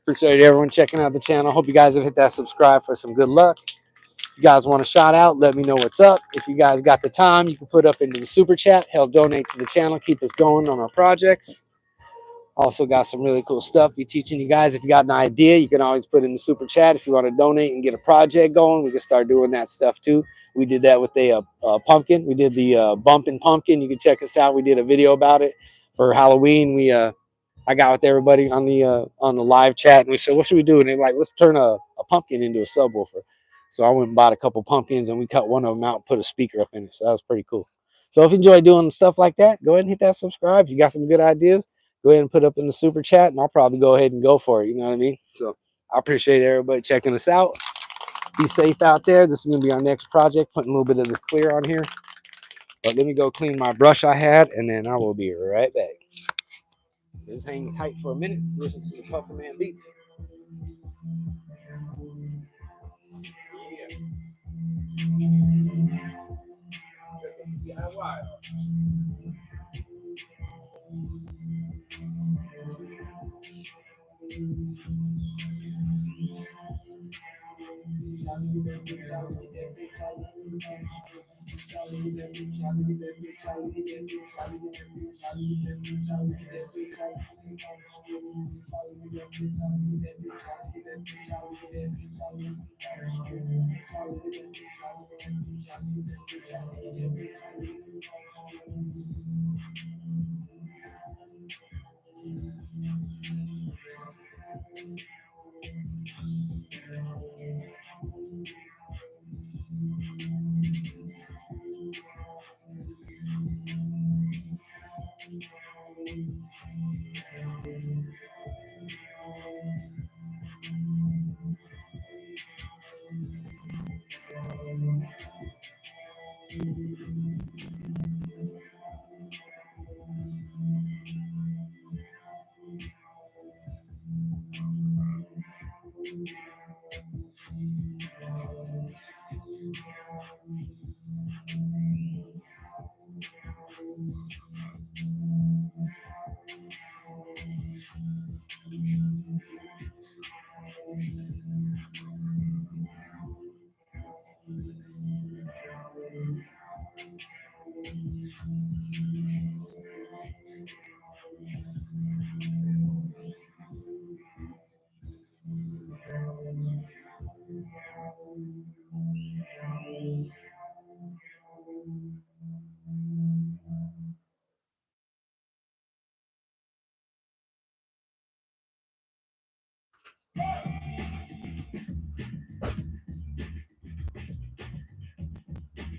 Appreciate everyone checking out the channel. Hope you guys have hit that subscribe for some good luck. If you guys want a shout out, let me know what's up. If you guys got the time, you can put up into the super chat, help donate to the channel, keep us going on our projects. Also got some really cool stuff. We're teaching you guys. If you got an idea, you can always put in the super chat. If you want to donate and get a project going, we can start doing that stuff too. We did that with a pumpkin. We did the bumping pumpkin. You can check us out. We did a video about it for Halloween. I got with everybody on the live chat, and we said, what should we do? And they're like, let's turn a pumpkin into a subwoofer. So I went and bought a couple pumpkins, and we cut one of them out and put a speaker up in it. So that was pretty cool. So if you enjoy doing stuff like that, go ahead and hit that subscribe. If you got some good ideas, go ahead and put up in the super chat, and I'll probably go ahead and go for it. You know what I mean? So I appreciate everybody checking us out. Be safe out there. This is going to be our next project, putting a little bit of this clear on here. But let me go clean my brush I had, and then I will be right back. So just hang tight for a minute. Listen to the Pufferman beats. DIY.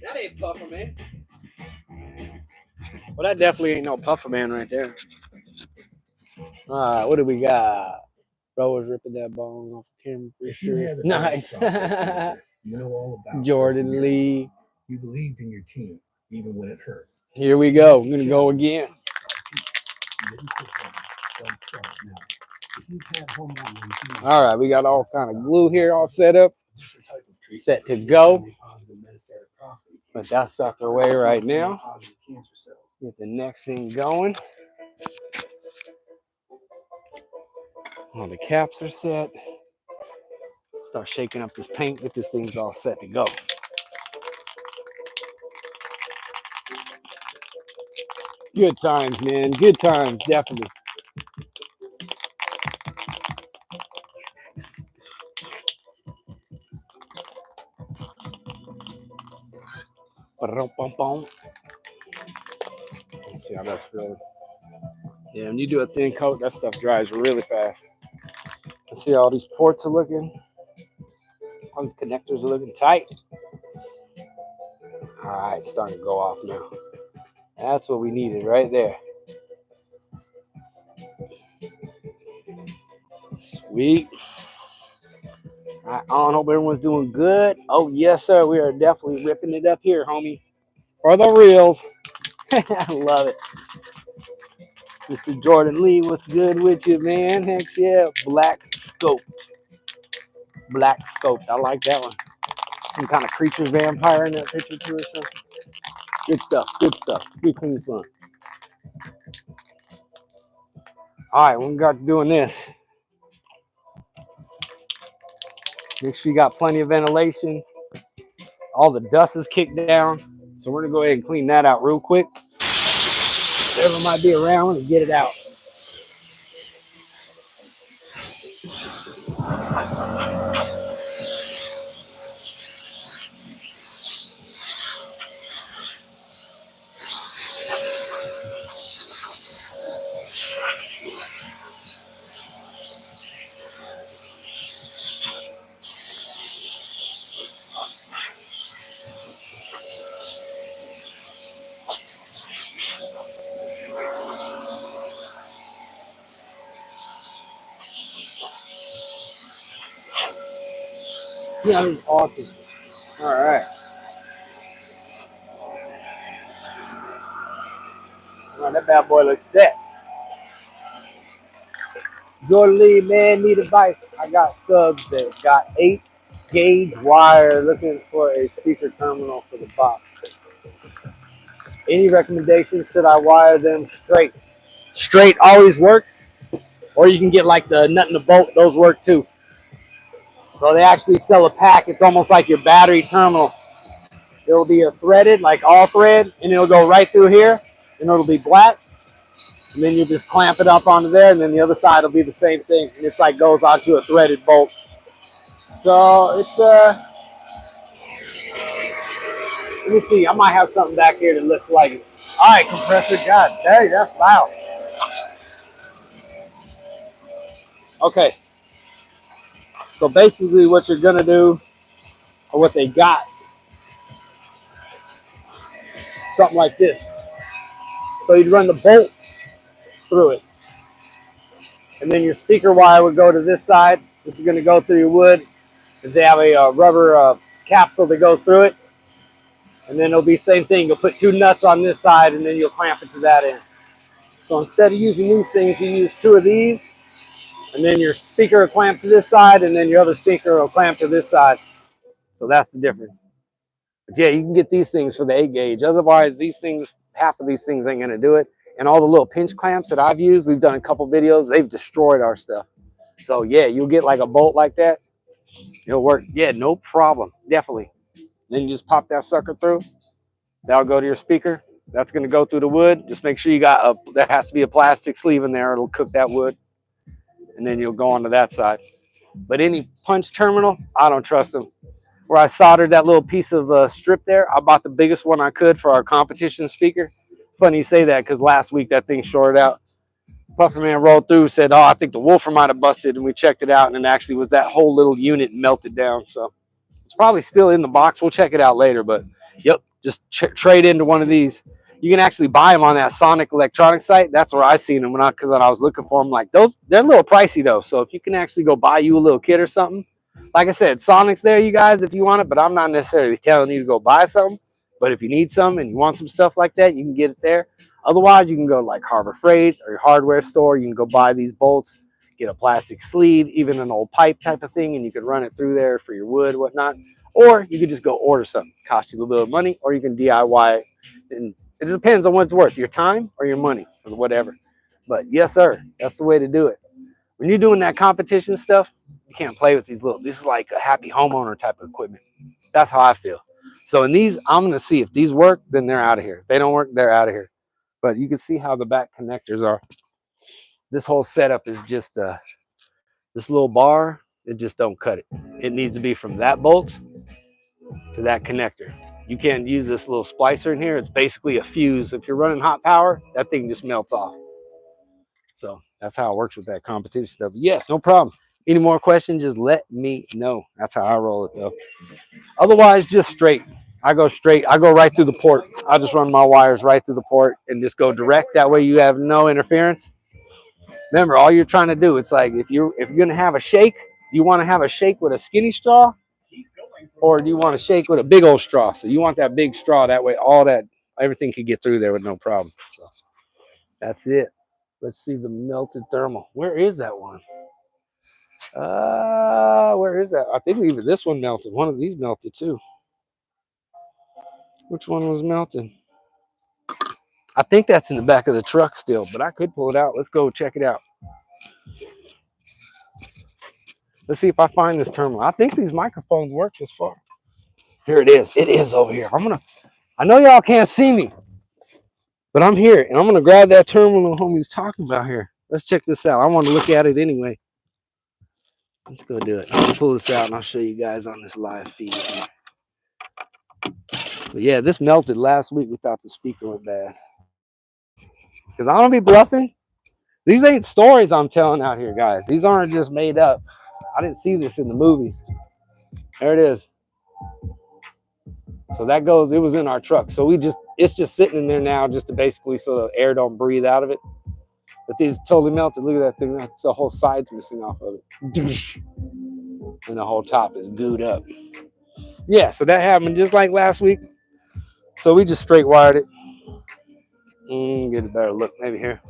That ain't Puffer Man. Well, that definitely ain't no Puffer Man right there. All right, what do we got? Bro was ripping that bone off of camera. If you had a Nice. you know all about Jordan Lee. You believed in your team, even when it hurt. Here we go. I'm gonna go again. All right, we got all kind of glue here all set up, set to go. Put that sucker away right now. Get the next thing going. All the caps are set. Start shaking up this paint. Get this thing's all set to go. Good times, man. Good times, definitely. Let's see how that's feeling. Yeah, when you do a thin coat, that stuff dries really fast. Let's see how all these ports are looking. All the connectors are looking tight. All right, it's starting to go off now. That's what we needed right there. Sweet. All right, I hope everyone's doing good. Oh, yes, sir. We are definitely ripping it up here, homie. For the reals. I love it. Mr. Jordan Lee, what's good with you, man? Heck yeah. Black scoped. Black scoped. I like that one. Some kind of creature vampire in that picture, too, or something. Good stuff. Good stuff. Good, clean fun. All right, we got to doing this. Make sure you got plenty of ventilation. All the dust is kicked down. So we're going to go ahead and clean that out real quick. Whatever might be around and get it out. Yeah, that was awesome. All right. All right, that bad boy looks set. Jordan Lee, man, need advice. I got subs that got 8-gauge wire looking for a speaker terminal for the box. Any recommendations? Should I wire them straight? Straight always works. Or you can get like the nut and the bolt. Those work too. So they actually sell a pack. It's almost like your battery terminal. It'll be a threaded, like all thread, and it'll go right through here, and it'll be black. And then you just clamp it up onto there, and then the other side will be the same thing. And it's like goes onto a threaded bolt. So it's let me see. I might have something back here that looks like it. All right, compressor. God, dang, that's loud. Okay. So basically, what you're gonna do, or what they got, something like this. So you'd run the bolt through it, and then your speaker wire would go to this side. This is gonna go through your wood. They have a rubber capsule that goes through it, And then it'll be same thing. You'll put 2 nuts on this side and then you'll clamp it to that end. So instead of using these things, you use 2 of these, and then your speaker will clamp to this side, and then your other speaker will clamp to this side. So that's the difference. But yeah, you can get these things for the 8 gauge. Otherwise, these things, half of these things ain't gonna do it. And all the little pinch clamps that I've used, we've done a couple videos, they've destroyed our stuff. So yeah, you'll get like a bolt like that. It'll work. Yeah, no problem. Definitely. Then you just pop that sucker through. That'll go to your speaker. That's going to go through the wood. Just make sure you got a, there has to be a plastic sleeve in there. It'll cook that wood. And then you'll go onto that side. But any punch terminal, I don't trust them. Where I soldered that little piece of strip there, I bought the biggest one I could for our competition speaker. Funny you say that because last week that thing shorted out. Pufferman rolled through, said, oh, I think the woofer might have busted. And we checked it out, and it actually was that whole little unit melted down. So it's probably still in the box. We'll check it out later. But, yep, just trade into one of these. You can actually buy them on that Sonic Electronics site. That's where I seen them because when I was looking for them. Like those, they're a little pricey though. So if you can actually go buy you a little kit or something, like I said, Sonic's there, you guys, if you want it. But I'm not necessarily telling you to go buy something. But if you need some and you want some stuff like that, you can get it there. Otherwise, you can go to like Harbor Freight or your hardware store. You can go buy these bolts, get a plastic sleeve, even an old pipe type of thing, and you can run it through there for your wood, whatnot. Or you could just go order something. Cost you a little bit of money, or you can DIY it. And it depends on what it's worth, your time or your money or whatever. But yes, sir, that's the way to do it. When you're doing that competition stuff, you can't play with these little, this is like a happy homeowner type of equipment. That's how I feel. So in these, I'm going to see if these work, then they're out of here. If they don't work, they're out of here. But you can see how the back connectors are. This whole setup is just this little bar. It just don't cut it. It needs to be from that bolt to that connector. You can't use this little splicer in here. It's basically a fuse. If you're running hot power, that thing just melts off. So that's how it works with that competition stuff. Yes, no problem. Any more questions, just let me know. That's how I roll it though. Otherwise, just straight. I go straight. I go right through the port. I just run my wires right through the port and just go direct. That way you have no interference. Remember, all you're trying to do, it's like if you're gonna have a shake, do you want to have a shake with a skinny straw? Or do you want to shake with a big old straw? So you want that big straw. That way all that, everything can get through there with no problem. So that's it. Let's see the melted thermal. Where is that one? Where is that? I think even this one melted. One of these melted too. Which one was melted? I think that's in the back of the truck still, but I could pull it out. Let's go check it out. Let's see if I find this terminal. I think these microphones work this far. Here it is. It is over here. I know y'all can't see me, but I'm here, and I'm gonna grab that terminal homie's talking about here. Let's check this out. I want to look at it anyway. Let's go do it. I'll pull this out and I'll show you guys on this live feed here. But yeah, this melted last week. We thought the speaker was bad. Because I don't be bluffing. These ain't stories I'm telling out here, guys. These aren't just made up. I didn't see this in the movies. There it is. So that goes, it was in our truck. So it's just sitting in there now just to basically so the air don't breathe out of it. But these totally melted. Look at that thing. That's the whole side's missing off of it. And the whole top is gooed up. Yeah, so that happened just like last week. So we just straight wired it. Get a better look maybe here.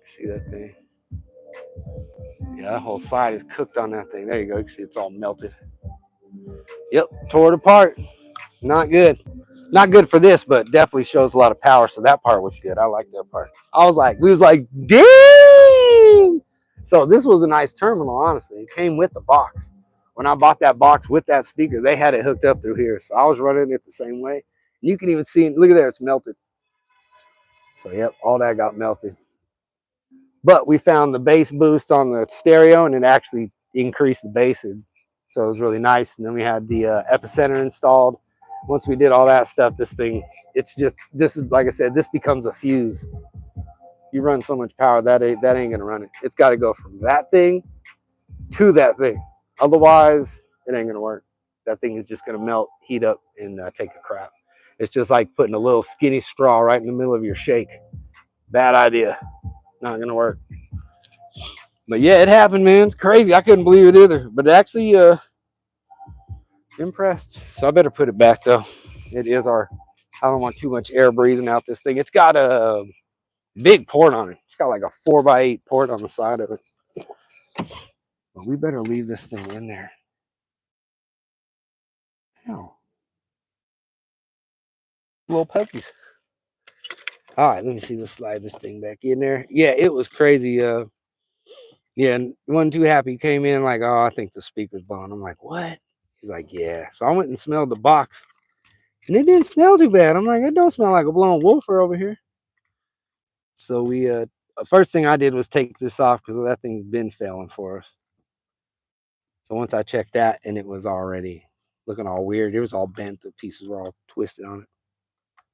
See that thing? Yeah, that whole side is cooked on that thing. There you go. You can see it's all melted. Yep, tore it apart. Not good. Not good for this, but definitely shows a lot of power. So that part was good. I like that part. We was like, dang! So this was a nice terminal, honestly. It came with the box. When I bought that box with that speaker, they had it hooked up through here. So I was running it the same way. You can even see, look at there, it's melted. So yep, all that got melted. But we found the bass boost on the stereo, and it actually increased the bass. So it was really nice. And then we had the epicenter installed. Once we did all that stuff, this is like I said, this becomes a fuse. You run so much power, that ain't gonna run it. It's got to go from that thing to that thing. Otherwise, it ain't gonna work. That thing is just gonna melt, heat up, and take a crap. It's just like putting a little skinny straw right in the middle of your shake. Bad idea. Not gonna work. But yeah, it happened, man. It's crazy. I couldn't believe it either. But actually, impressed. So I better put it back though. It is our, I don't want too much air breathing out this thing. It's got a big port on it. It's got like a 4x8 port on the side of it. But we better leave this thing in there. Oh, little puppies. All right, let me see. Let's slide this thing back in there. Yeah, it was crazy. Yeah, wasn't too happy. He came in like, oh, I think the speaker's blown. I'm like, what? He's like, yeah. So I went and smelled the box, and it didn't smell too bad. I'm like, it don't smell like a blown woofer over here. So we, first thing I did was take this off because that thing's been failing for us. So once I checked that, and it was already looking all weird. It was all bent. The pieces were all twisted on it.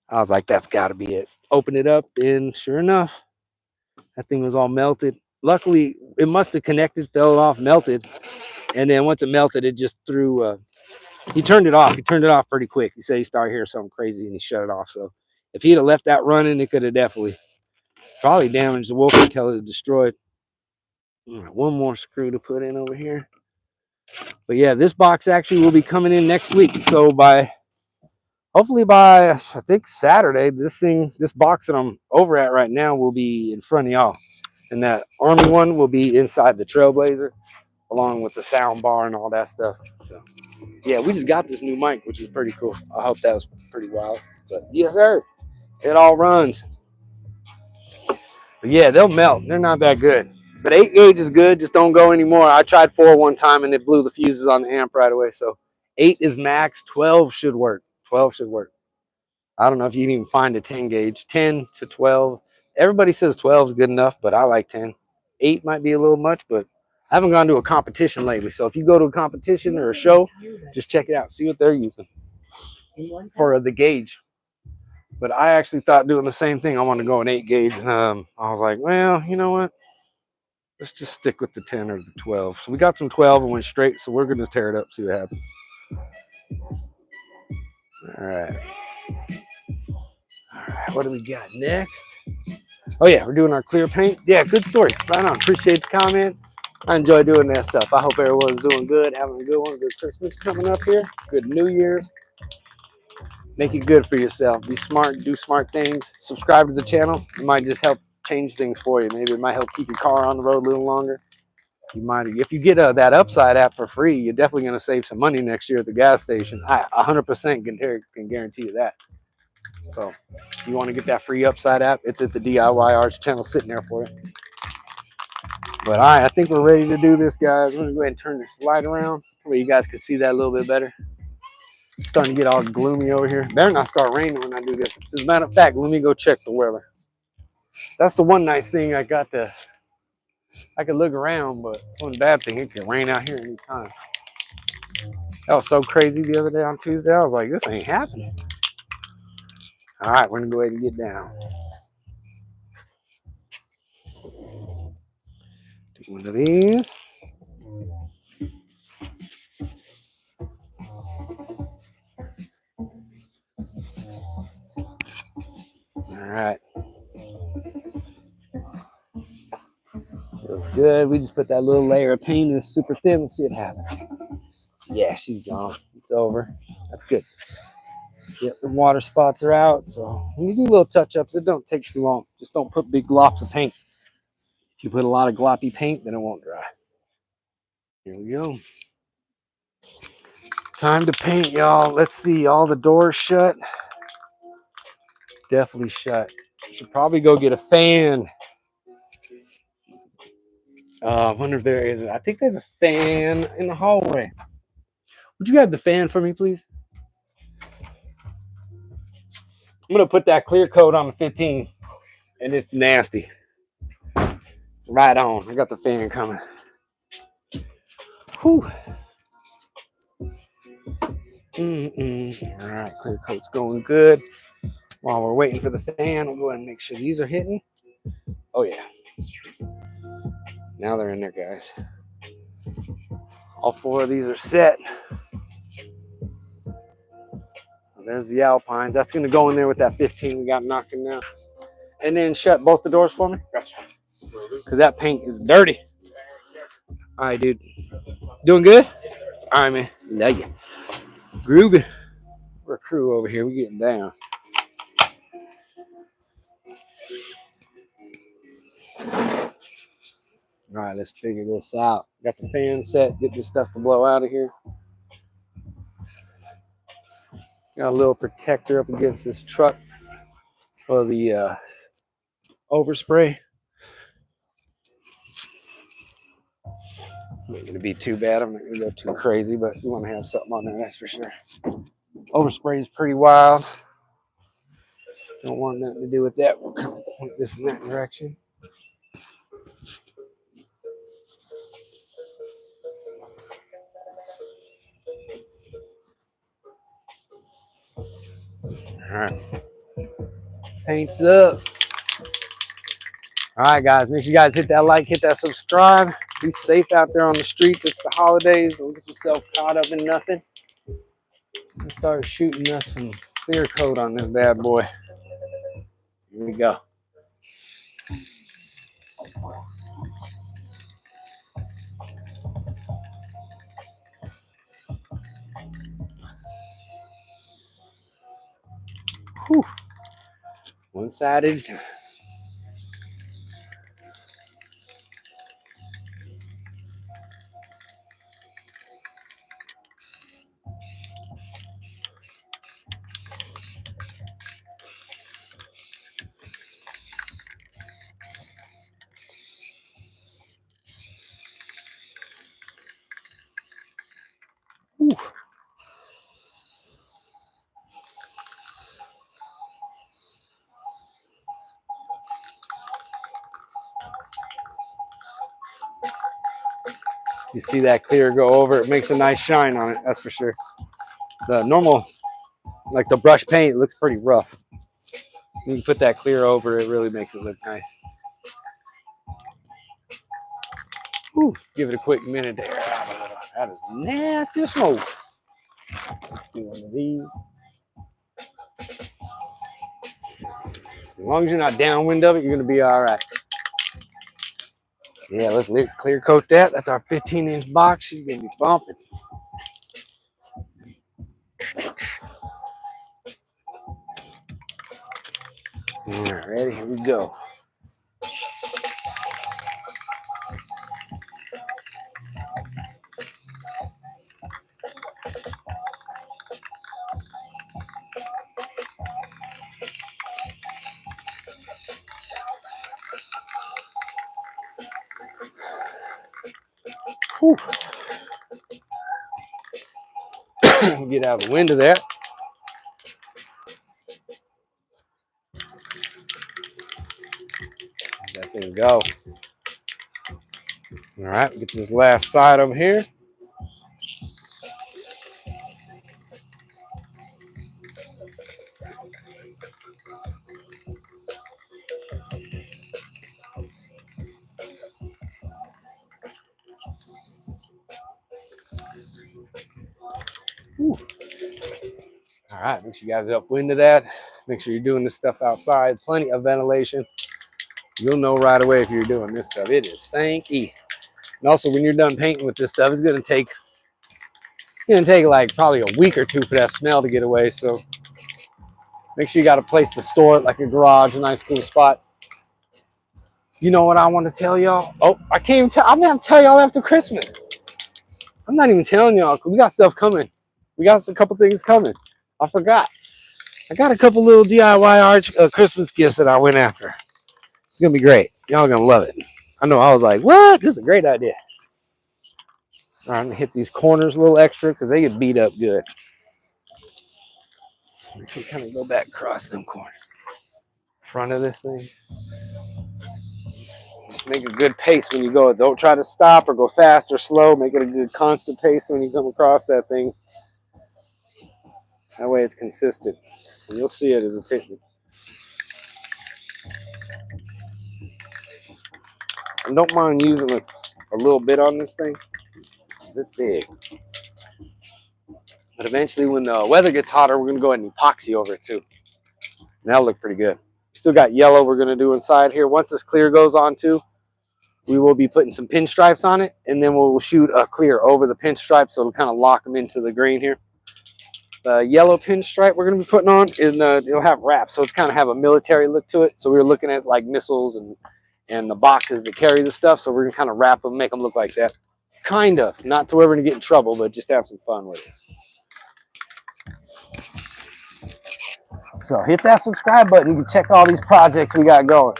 I was like, that's got to be it. Open it up, and sure enough, that thing was all melted. Luckily, it must have connected, fell off, melted. And then once it melted, it just threw, he turned it off. He turned it off pretty quick. He said he started hearing something crazy, and he shut it off. So if he'd have left that running, it could have definitely probably damaged the wolf until it's destroyed. All right, one more screw to put in over here. But yeah, this box actually will be coming in next week. So hopefully by, I think Saturday, this box that I'm over at right now will be in front of y'all. And that Army one will be inside the Trailblazer, along with the sound bar and all that stuff. So yeah, we just got this new mic, which is pretty cool. I hope that was pretty wild. But yes, sir, it all runs. But yeah, they'll melt. They're not that good. But 8 gauge is good. Just don't go anymore. I tried 4 one time, and it blew the fuses on the amp right away. So 8 is max. 12 should work. 12 should work. I don't know if you can even find a 10 gauge. 10 to 12. Everybody says 12 is good enough, but I like 10. 8 might be a little much, but I haven't gone to a competition lately. So if you go to a competition or a show, just check it out. See what they're using for the gauge. But I actually thought doing the same thing. I want to go an 8 gauge. I was like, well, you know what? Let's just stick with the 10 or the 12. So we got some 12 and went straight. So we're going to tear it up, see what happens. All right. All right. What do we got next? Oh, yeah. We're doing our clear paint. Yeah, good story. Right on. Appreciate the comment. I enjoy doing that stuff. I hope everyone's doing good, having a good one. Good Christmas coming up here. Good New Year's. Make it good for yourself. Be smart. Do smart things. Subscribe to the channel. It might just help change things for you. Maybe it might help keep your car on the road a little longer. You might, if you get that Upside app for free, you're definitely going to save some money next year at the gas station. I 100% can guarantee you that. So if you want to get that free Upside app, it's at the DIY Arts channel sitting there for you. But all right, I think we're ready to do this, guys. We're going to go ahead and turn this light around where you guys can see that a little bit better. It's starting to get all gloomy over here. Better not start raining when I do this. As a matter of fact, let me go check the weather. That's the one nice thing I got to. I could look around, but one bad thing, it can rain out here anytime. That was so crazy the other day on Tuesday. I was like, this ain't happening. All right, we're going to go ahead and get down. Do one of these. All right. Feels good. We just put that little layer of paint in super thin. Let's see what happens. Yeah, she's gone. It's over. That's good. Yep, the water spots are out. So when you do little touch-ups, it don't take too long. Just don't put big glops of paint. If you put a lot of gloppy paint, then it won't dry. Here we go. Time to paint, y'all. Let's see. All the doors shut. Definitely shut. Should probably go get a fan. I wonder if there is. I think there's a fan in the hallway. Would you grab the fan for me, please? I'm going to put that clear coat on the 15, and it's nasty. Right on. I got the fan coming. Whew. All right, clear coat's going good. While we're waiting for the fan, we'll go ahead and make sure these are hitting. Oh, yeah. Now they're in there, guys. All 4 of these are set. So there's the Alpines. That's going to go in there with that 15 we got knocking now. And then shut both the doors for me. Gotcha. Because that paint is dirty. All right, dude. Doing good? All right, man. Love you. Groovy. We're a crew over here. We're getting down. All right, let's figure this out. Got the fan set. Get this stuff to blow out of here. Got a little protector up against this truck for the overspray. Not gonna be too bad. I'm not gonna go too crazy, but you want to have something on there, that's for sure. Overspray is pretty wild. Don't want nothing to do with that. We'll kind of point this in that direction. All right, paint's up. All right, guys, make sure you guys hit that like, hit that subscribe. Be safe out there on the streets. It's the holidays. Don't get yourself caught up in nothing. Let's start shooting us some clear coat on this bad boy. Here we go. Whew. One-sided. Whew. You see that clear go over, it makes a nice shine on it, that's for sure. The normal, like the brush paint, looks pretty rough. You can put that clear over, it really makes it look nice. Whew. Give it a quick minute there. That is nasty smoke. Do one of these. As long as you're not downwind of it, you're gonna be all right. Yeah, let's clear coat that. That's our 15-inch box. She's gonna be bumping. All right, ready? Here we go. Whew. Get out of the wind of that. Let that thing go. All right, get this last side over here. Whew. All right, make sure you guys are upwind of that. Make sure you're doing this stuff outside. Plenty of ventilation. You'll know right away if you're doing this stuff. It is stanky. And also, when you're done painting with this stuff, it's gonna take like probably a week or two for that smell to get away. So make sure you got a place to store it, like a garage, a nice cool spot. You know what I want to tell y'all? Oh, I can't even tell. I'm gonna have to tell y'all after Christmas. I'm not even telling y'all. We got stuff coming. We got a couple things coming. I forgot. I got a couple little DIY Christmas gifts that I went after. It's gonna be great. Y'all gonna love it. I know. I was like, what? This is a great idea. All right, I'm gonna hit these corners a little extra because they get beat up good. We can kind of go back across them corners. Front of this thing. Just make a good pace when you go. Don't try to stop or go fast or slow. Make it a good constant pace when you come across that thing. That way it's consistent. And you'll see it as it's hitting. And don't mind using a little bit on this thing because it's big. But eventually when the weather gets hotter, we're going to go ahead and epoxy over it too. And that'll look pretty good. Still got yellow we're going to do inside here. Once this clear goes on too, we will be putting some pinstripes on it. And then we'll shoot a clear over the pinstripes so it'll kind of lock them into the green here. the yellow pinstripe we're going to be putting on, and it'll have wraps, so it's kind of have a military look to it. So we were looking at like missiles and the boxes that carry the stuff. So we're going to kind of wrap them, make them look like that. Kind of, not to where we're going to get in trouble, but just have some fun with it. So hit that subscribe button. You can check all these projects we got going.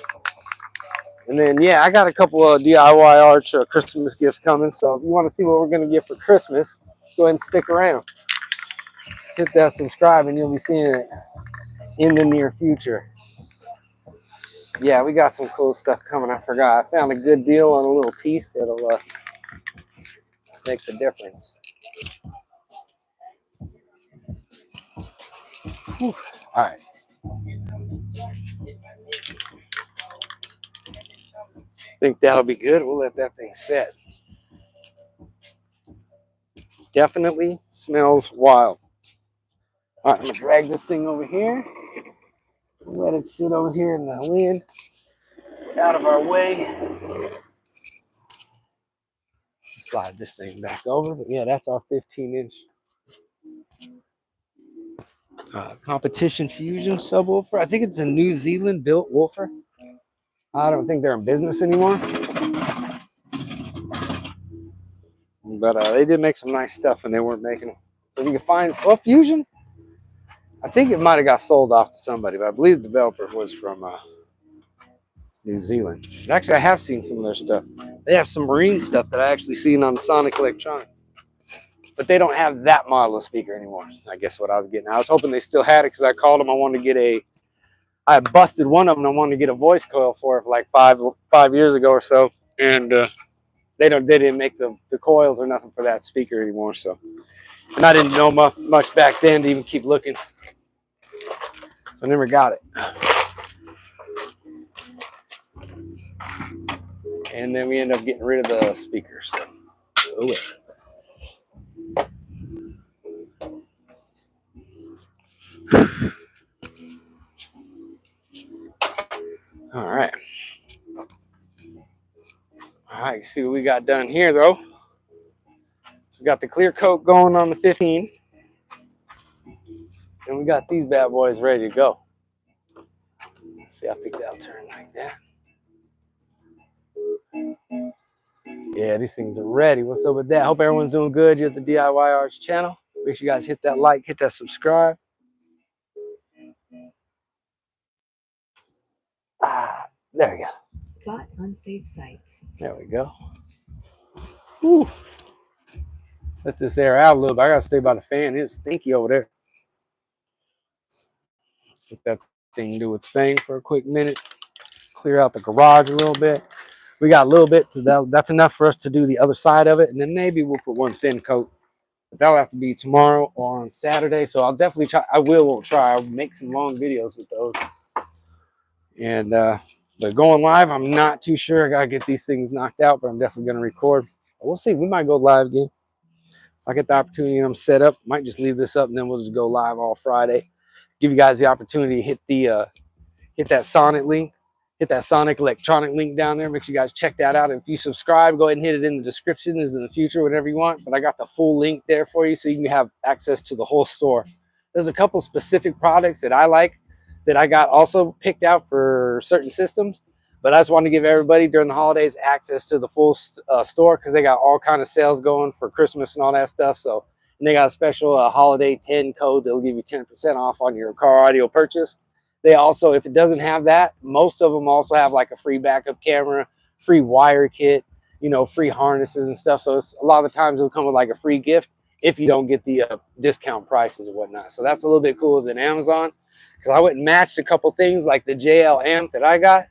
And then, yeah, I got a couple of DIY arch Christmas gifts coming. So if you want to see what we're going to get for Christmas, go ahead and stick around. Hit that subscribe and you'll be seeing it in the near future. Yeah, we got some cool stuff coming. I forgot. I found a good deal on a little piece that'll make the difference. Whew. All right. Think that'll be good. We'll let that thing set. Definitely smells wild. All right, I'm gonna drag this thing over here. Let it sit over here in the wind, out of our way. Slide this thing back over. But yeah, that's our 15-inch competition fusion subwoofer. I think it's a New Zealand built woofer. I don't think they're in business anymore. But they did make some nice stuff and they weren't making them. So if you can find, well, Fusion, I think it might have got sold off to somebody, but I believe the developer was from New Zealand. Actually, I have seen some of their stuff. They have some marine stuff that I actually seen on Sonic Electronic. But they don't have that model of speaker anymore. I guess what I was getting. I was hoping they still had it because I called them. I wanted to get I busted one of them. I wanted to get a voice coil for it for like five years ago or so. And they didn't make the coils or nothing for that speaker anymore. So, and I didn't know much back then to even keep looking. So I never got it. And then we ended up getting rid of the speakers. So, oh well. All right. All right, see what we got done here, though. So we got the clear coat going on the 15. And we got these bad boys ready to go. Let's see, I think that'll turn like that. Yeah, these things are ready. What's up with that? Hope everyone's doing good. You're at the DIY Arts channel. Make sure you guys hit that like, hit that subscribe. There we go. Spot unsafe sites. There we go. Whew. Let this air out a little bit. I gotta stay by the fan. It's stinky over there. Let that thing do its thing for a quick minute. Clear out the garage a little bit. We got a little bit to that. That's enough for us to do the other side of it, and then maybe we'll put one thin coat. But that'll have to be tomorrow or on Saturday. So I'll definitely try. I will try. I'll make some long videos with those. And but going live, I'm not too sure. I gotta get these things knocked out, but I'm definitely gonna record. We'll see. We might go live again. If I get the opportunity and I'm set up, might just leave this up and then we'll just go live all Friday. Give you guys the opportunity to hit that Sonic link, hit that Sonic Electronic link down there. Make sure you guys check that out. And if you subscribe, go ahead and hit it in the description in the future, whatever you want. But I got the full link there for you so you can have access to the whole store. There's a couple specific products that I like that I got also picked out for certain systems. But I just want to give everybody during the holidays access to the full store because they got all kind of sales going for Christmas and all that stuff. So, and they got a special holiday 10 code that'll give you 10% off on your car audio purchase. They also, if it doesn't have that, most of them also have like a free backup camera, free wire kit, you know, free harnesses and stuff. So it's, a lot of the times it'll come with like a free gift if you don't get the discount prices and whatnot. So that's a little bit cooler than Amazon because I went and matched a couple things like the JL amp that I got.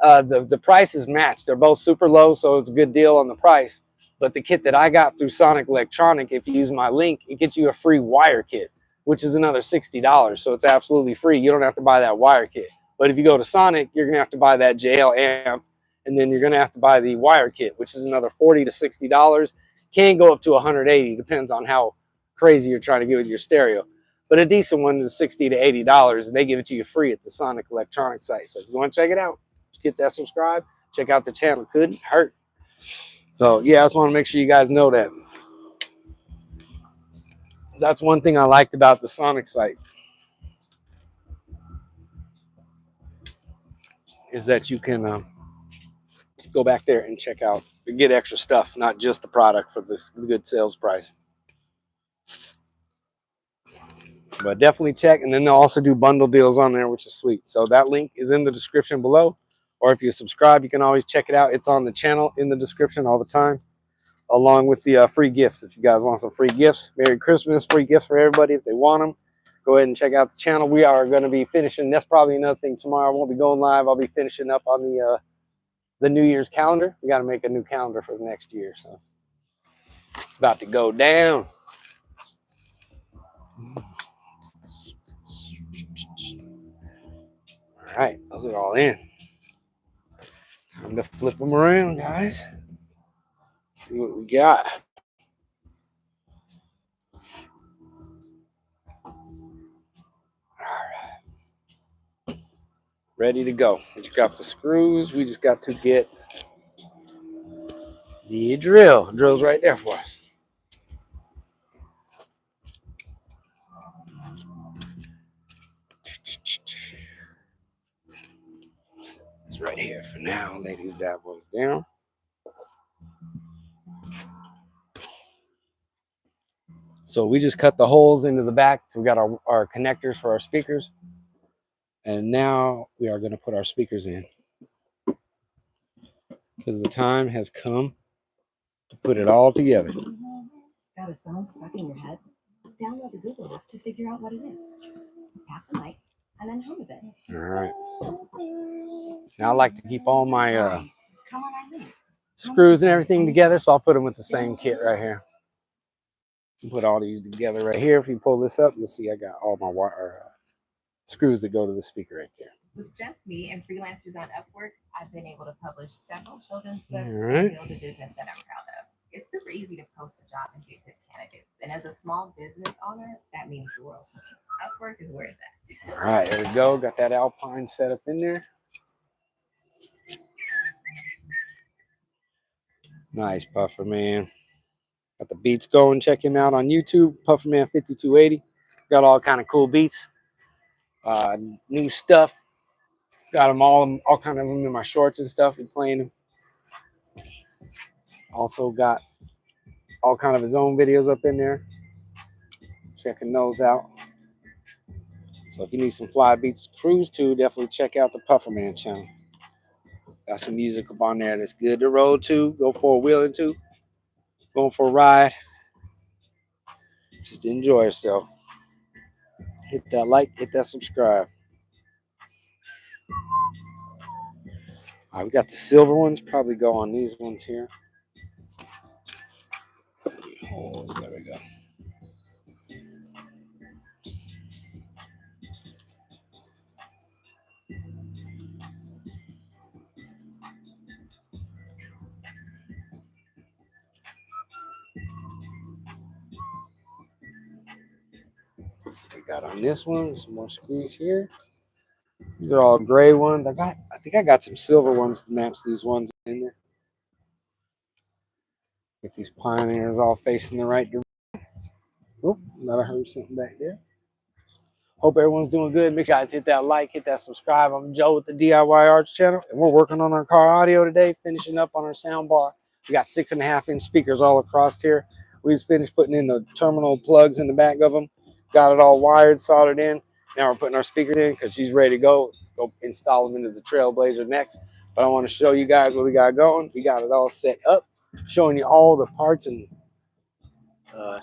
The price is matched. They're both super low, so it's a good deal on the price. But the kit that I got through Sonic Electronic, if you use my link, it gets you a free wire kit, which is another $60. So it's absolutely free. You don't have to buy that wire kit. But if you go to Sonic, you're going to have to buy that JL amp, and then you're going to have to buy the wire kit, which is another $40 to $60. Can go up to $180, depends on how crazy you're trying to get with your stereo. But a decent one is $60 to $80, and they give it to you free at the Sonic Electronic site. So if you want to check it out, hit that subscribe, check out the channel. Couldn't hurt. So yeah, I just want to make sure you guys know that. That's one thing I liked about the Sonic site, is that you can go back there and check out, get extra stuff, not just the product for this good sales price. But definitely check, and then they'll also do bundle deals on there, which is sweet. So that link is in the description below, or if you subscribe, you can always check it out. It's on the channel in the description all the time, along with the free gifts. If you guys want some free gifts, Merry Christmas, free gifts for everybody if they want them. Go ahead and check out the channel. We are going to be finishing. That's probably another thing tomorrow. I won't be going live. I'll be finishing up on the New Year's calendar. We got to make a new calendar for the next year, so it's about to go down. All right, those are all in. Time to flip them around, guys. See what we got. All right, ready to go. We just got the screws. We just got to get the drill. Drill's right there for us. It's right here for now. Lay these bad boys down. So we just cut the holes into the back. So we got our connectors for our speakers. And now we are going to put our speakers in, because the time has come to put it all together. Got a song stuck in your head? Download the Google app to figure out what it is. Tap the mic and then hum a bit. All right. Now I like to keep all my Come on, Eileen. screws and everything together, so I'll put them with the same kit right here. Put all these together right here. If you pull this up, you'll see I got all my wire screws that go to the speaker right there. With just me and freelancers on Upwork, I've been able to publish several children's books Right. and build a business that I'm proud of. It's super easy to post a job and get good candidates. And as a small business owner, that means the world to me. Upwork is where it's at. All right, there we go. Got that Alpine set up in there. Nice, Puffer Man. Got the beats going. Check him out on YouTube, Puffer Man 5280. Got all kind of cool beats, new stuff. Got them all kind of them in my shorts and stuff. And playing them. Also got all kind of his own videos up in there. Checking those out. So if you need some fly beats to cruise to, definitely check out the Puffer Man channel. Got some music up on there that's good to roll to, go for a wheeling to, going for a ride. Just enjoy yourself. Hit that like, hit that subscribe. All right, we got the silver ones. Probably go on these ones here. Oh, there we go. So we got on this one some more screws here. These are all gray ones. I think I got some silver ones to match these ones in there. Get these pioneers all facing the right direction. Oh, thought I heard something back there. Hope everyone's doing good. Make sure you guys hit that like, hit that subscribe. I'm Joe with the DIY Arts channel, and we're working on our car audio today, finishing up on our sound bar. We got 6.5-inch speakers all across here. We just finished putting in the terminal plugs in the back of them. Got it all wired, soldered in. Now we're putting our speakers in because she's ready to go. Go install them into the Trailblazer next. But I want to show you guys what we got going. We got it all set up, showing you all the parts and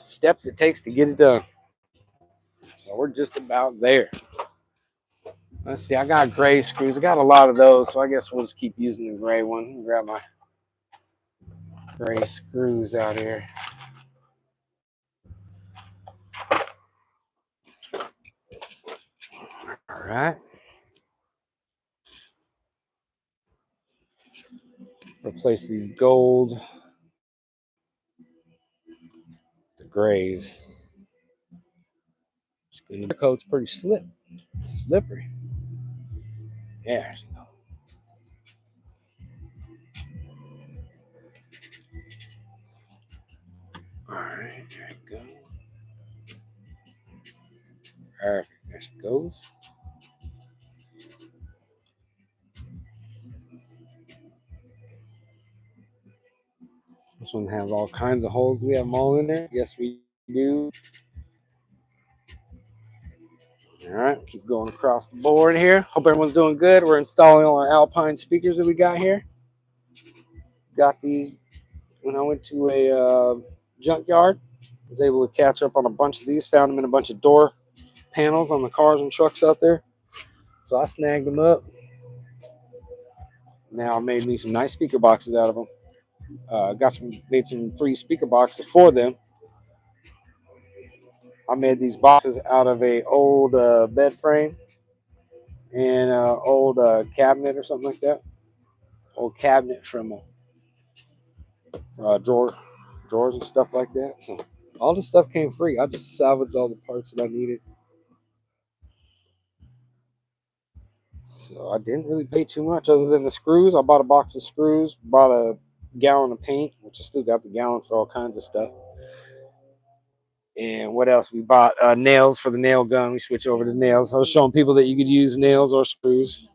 steps it takes to get it done. So we're just about there. Let's see, I got gray screws. I got a lot of those, so I guess we'll just keep using the gray one. Grab my gray screws out here. All right. Replace these gold, the grays. The coat's pretty slippery. There she goes. All right, there we go. Perfect. There she goes. This one has all kinds of holes. Do we have them all in there? Yes, we do. All right, keep going across the board here. Hope everyone's doing good. We're installing all our Alpine speakers that we got here. Got these when I went to a junkyard. Was able to catch up on a bunch of these. Found them in a bunch of door panels on the cars and trucks out there. So I snagged them up. Now I made me some nice speaker boxes out of them. Made some free speaker boxes for them. I made these boxes out of a old bed frame and old cabinet or something like that. Old cabinet from drawers and stuff like that. So all this stuff came free. I just salvaged all the parts that I needed. So I didn't really pay too much other than the screws. I bought a box of screws, bought a gallon of paint, which I still got the gallon for all kinds of stuff. And what else? We bought nails for the nail gun. We switched over to nails. I was showing people that you could use nails or screws.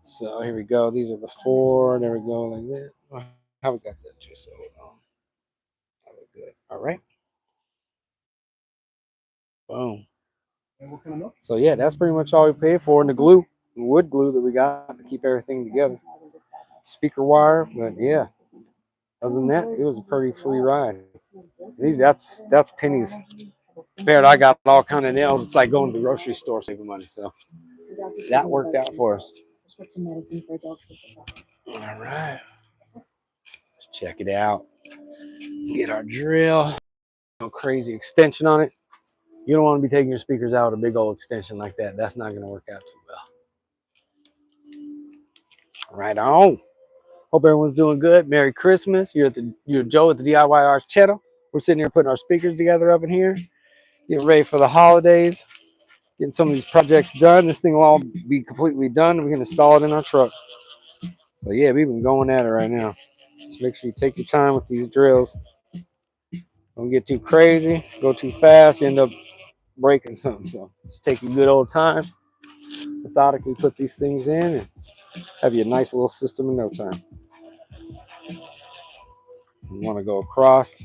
So here we go. These are the 4. There we go, like that. I haven't got that too, so hold on. Good. All right. Boom. So yeah, that's pretty much all we paid for. And the glue, the wood glue that we got to keep everything together. Speaker wire, but yeah. Other than that, it was a pretty free ride. That's pennies. Compared, I got all kind of nails. It's like going to the grocery store saving money. So that worked out for us. All right, let's check it out. Let's get our drill. No crazy extension on it. You don't want to be taking your speakers out with a big old extension like that. That's not going to work out too well. Right on. Hope everyone's doing good. Merry Christmas. You're Joe at the DIY Arts channel. We're sitting here putting our speakers together up in here. Getting ready for the holidays. Getting some of these projects done. This thing will all be completely done. We can install it in our truck. But yeah, we've been going at it right now. Just make sure you take your time with these drills. Don't get too crazy. Go too fast. You end up breaking something. So just take your good old time. Methodically put these things in and have you a nice little system in no time. You want to go across.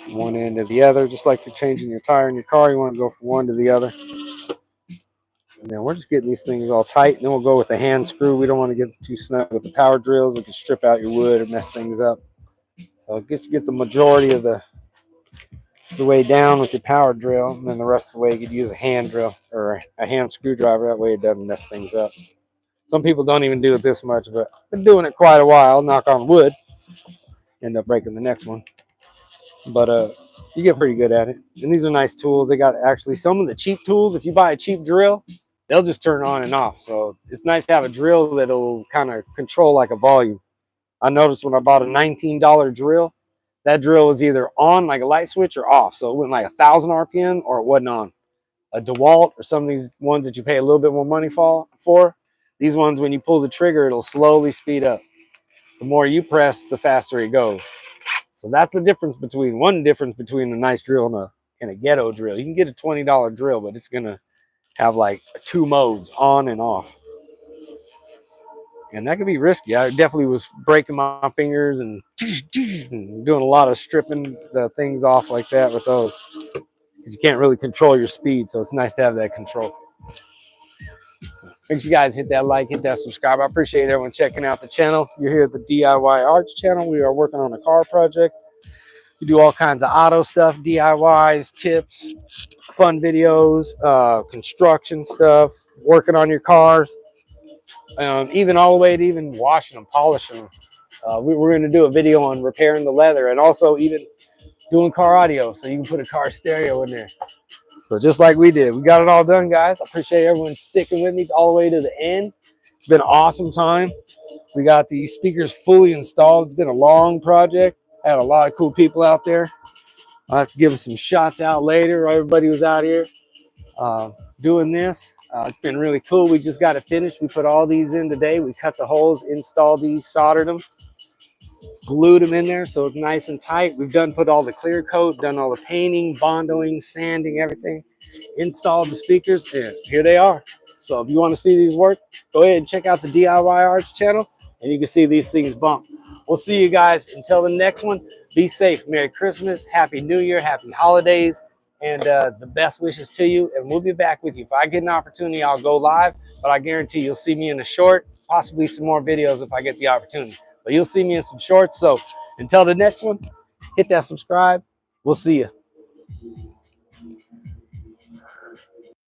One end to the other, just like you're changing your tire in your car. You want to go from one to the other. And then we're just getting these things all tight. And then we'll go with the hand screw. We don't want to get too snug with the power drills. It can strip out your wood or mess things up. So just get the majority of the way down with your power drill. And then the rest of the way you could use a hand drill or a hand screwdriver. That way it doesn't mess things up. Some people don't even do it this much, but I've been doing it quite a while. Knock on wood. End up breaking the next one. But you get pretty good at it. And these are nice tools. They got actually some of the cheap tools. If you buy a cheap drill, they'll just turn on and off. So it's nice to have a drill that'll kind of control like a volume. I noticed when I bought a $19 drill, that drill was either on like a light switch or off. So it went like 1,000 RPM or it wasn't on. A DeWalt or some of these ones that you pay a little bit more money for, these ones, when you pull the trigger, it'll slowly speed up. The more you press, the faster it goes. So that's the difference between a nice drill and a ghetto drill. You can get a $20 drill, but it's gonna have like 2 modes, on and off. And that could be risky. I definitely was breaking my fingers and doing a lot of stripping the things off like that with those. Because you can't really control your speed, so it's nice to have that control. Make sure you guys hit that like, hit that subscribe. I appreciate everyone checking out the channel. You're here at the DIY Arts channel. We are working on a car project. We do all kinds of auto stuff, DIYs, tips, fun videos, construction stuff, working on your cars, even all the way to even washing them, polishing them. We're going to do a video on repairing the leather and also even doing car audio, so you can put a car stereo in there. So just like we did, we got it all done, guys. I appreciate everyone sticking with me all the way to the end. It's been an awesome time. We got the speakers fully installed. It's been a long project. I had a lot of cool people out there. I'll have to give them some shots out later. Everybody was out here doing this. It's been really cool. We just got it finished. We put all these in today. We cut the holes, installed these, soldered them. Glued them in there so it's nice and tight. We've put all the clear coat, done all the painting, bondoing, sanding, everything. Installed the speakers, and here they are. So if you want to see these work, go ahead and check out the DIY Arts channel, and you can see these things bump. We'll see you guys until the next one. Be safe. Merry Christmas, Happy New Year, Happy Holidays, and the best wishes to you. And we'll be back with you. If I get an opportunity, I'll go live, but I guarantee you'll see me in a short, possibly some more videos if I get the opportunity. But you'll see me in some shorts. So until the next one, hit that subscribe. We'll see you.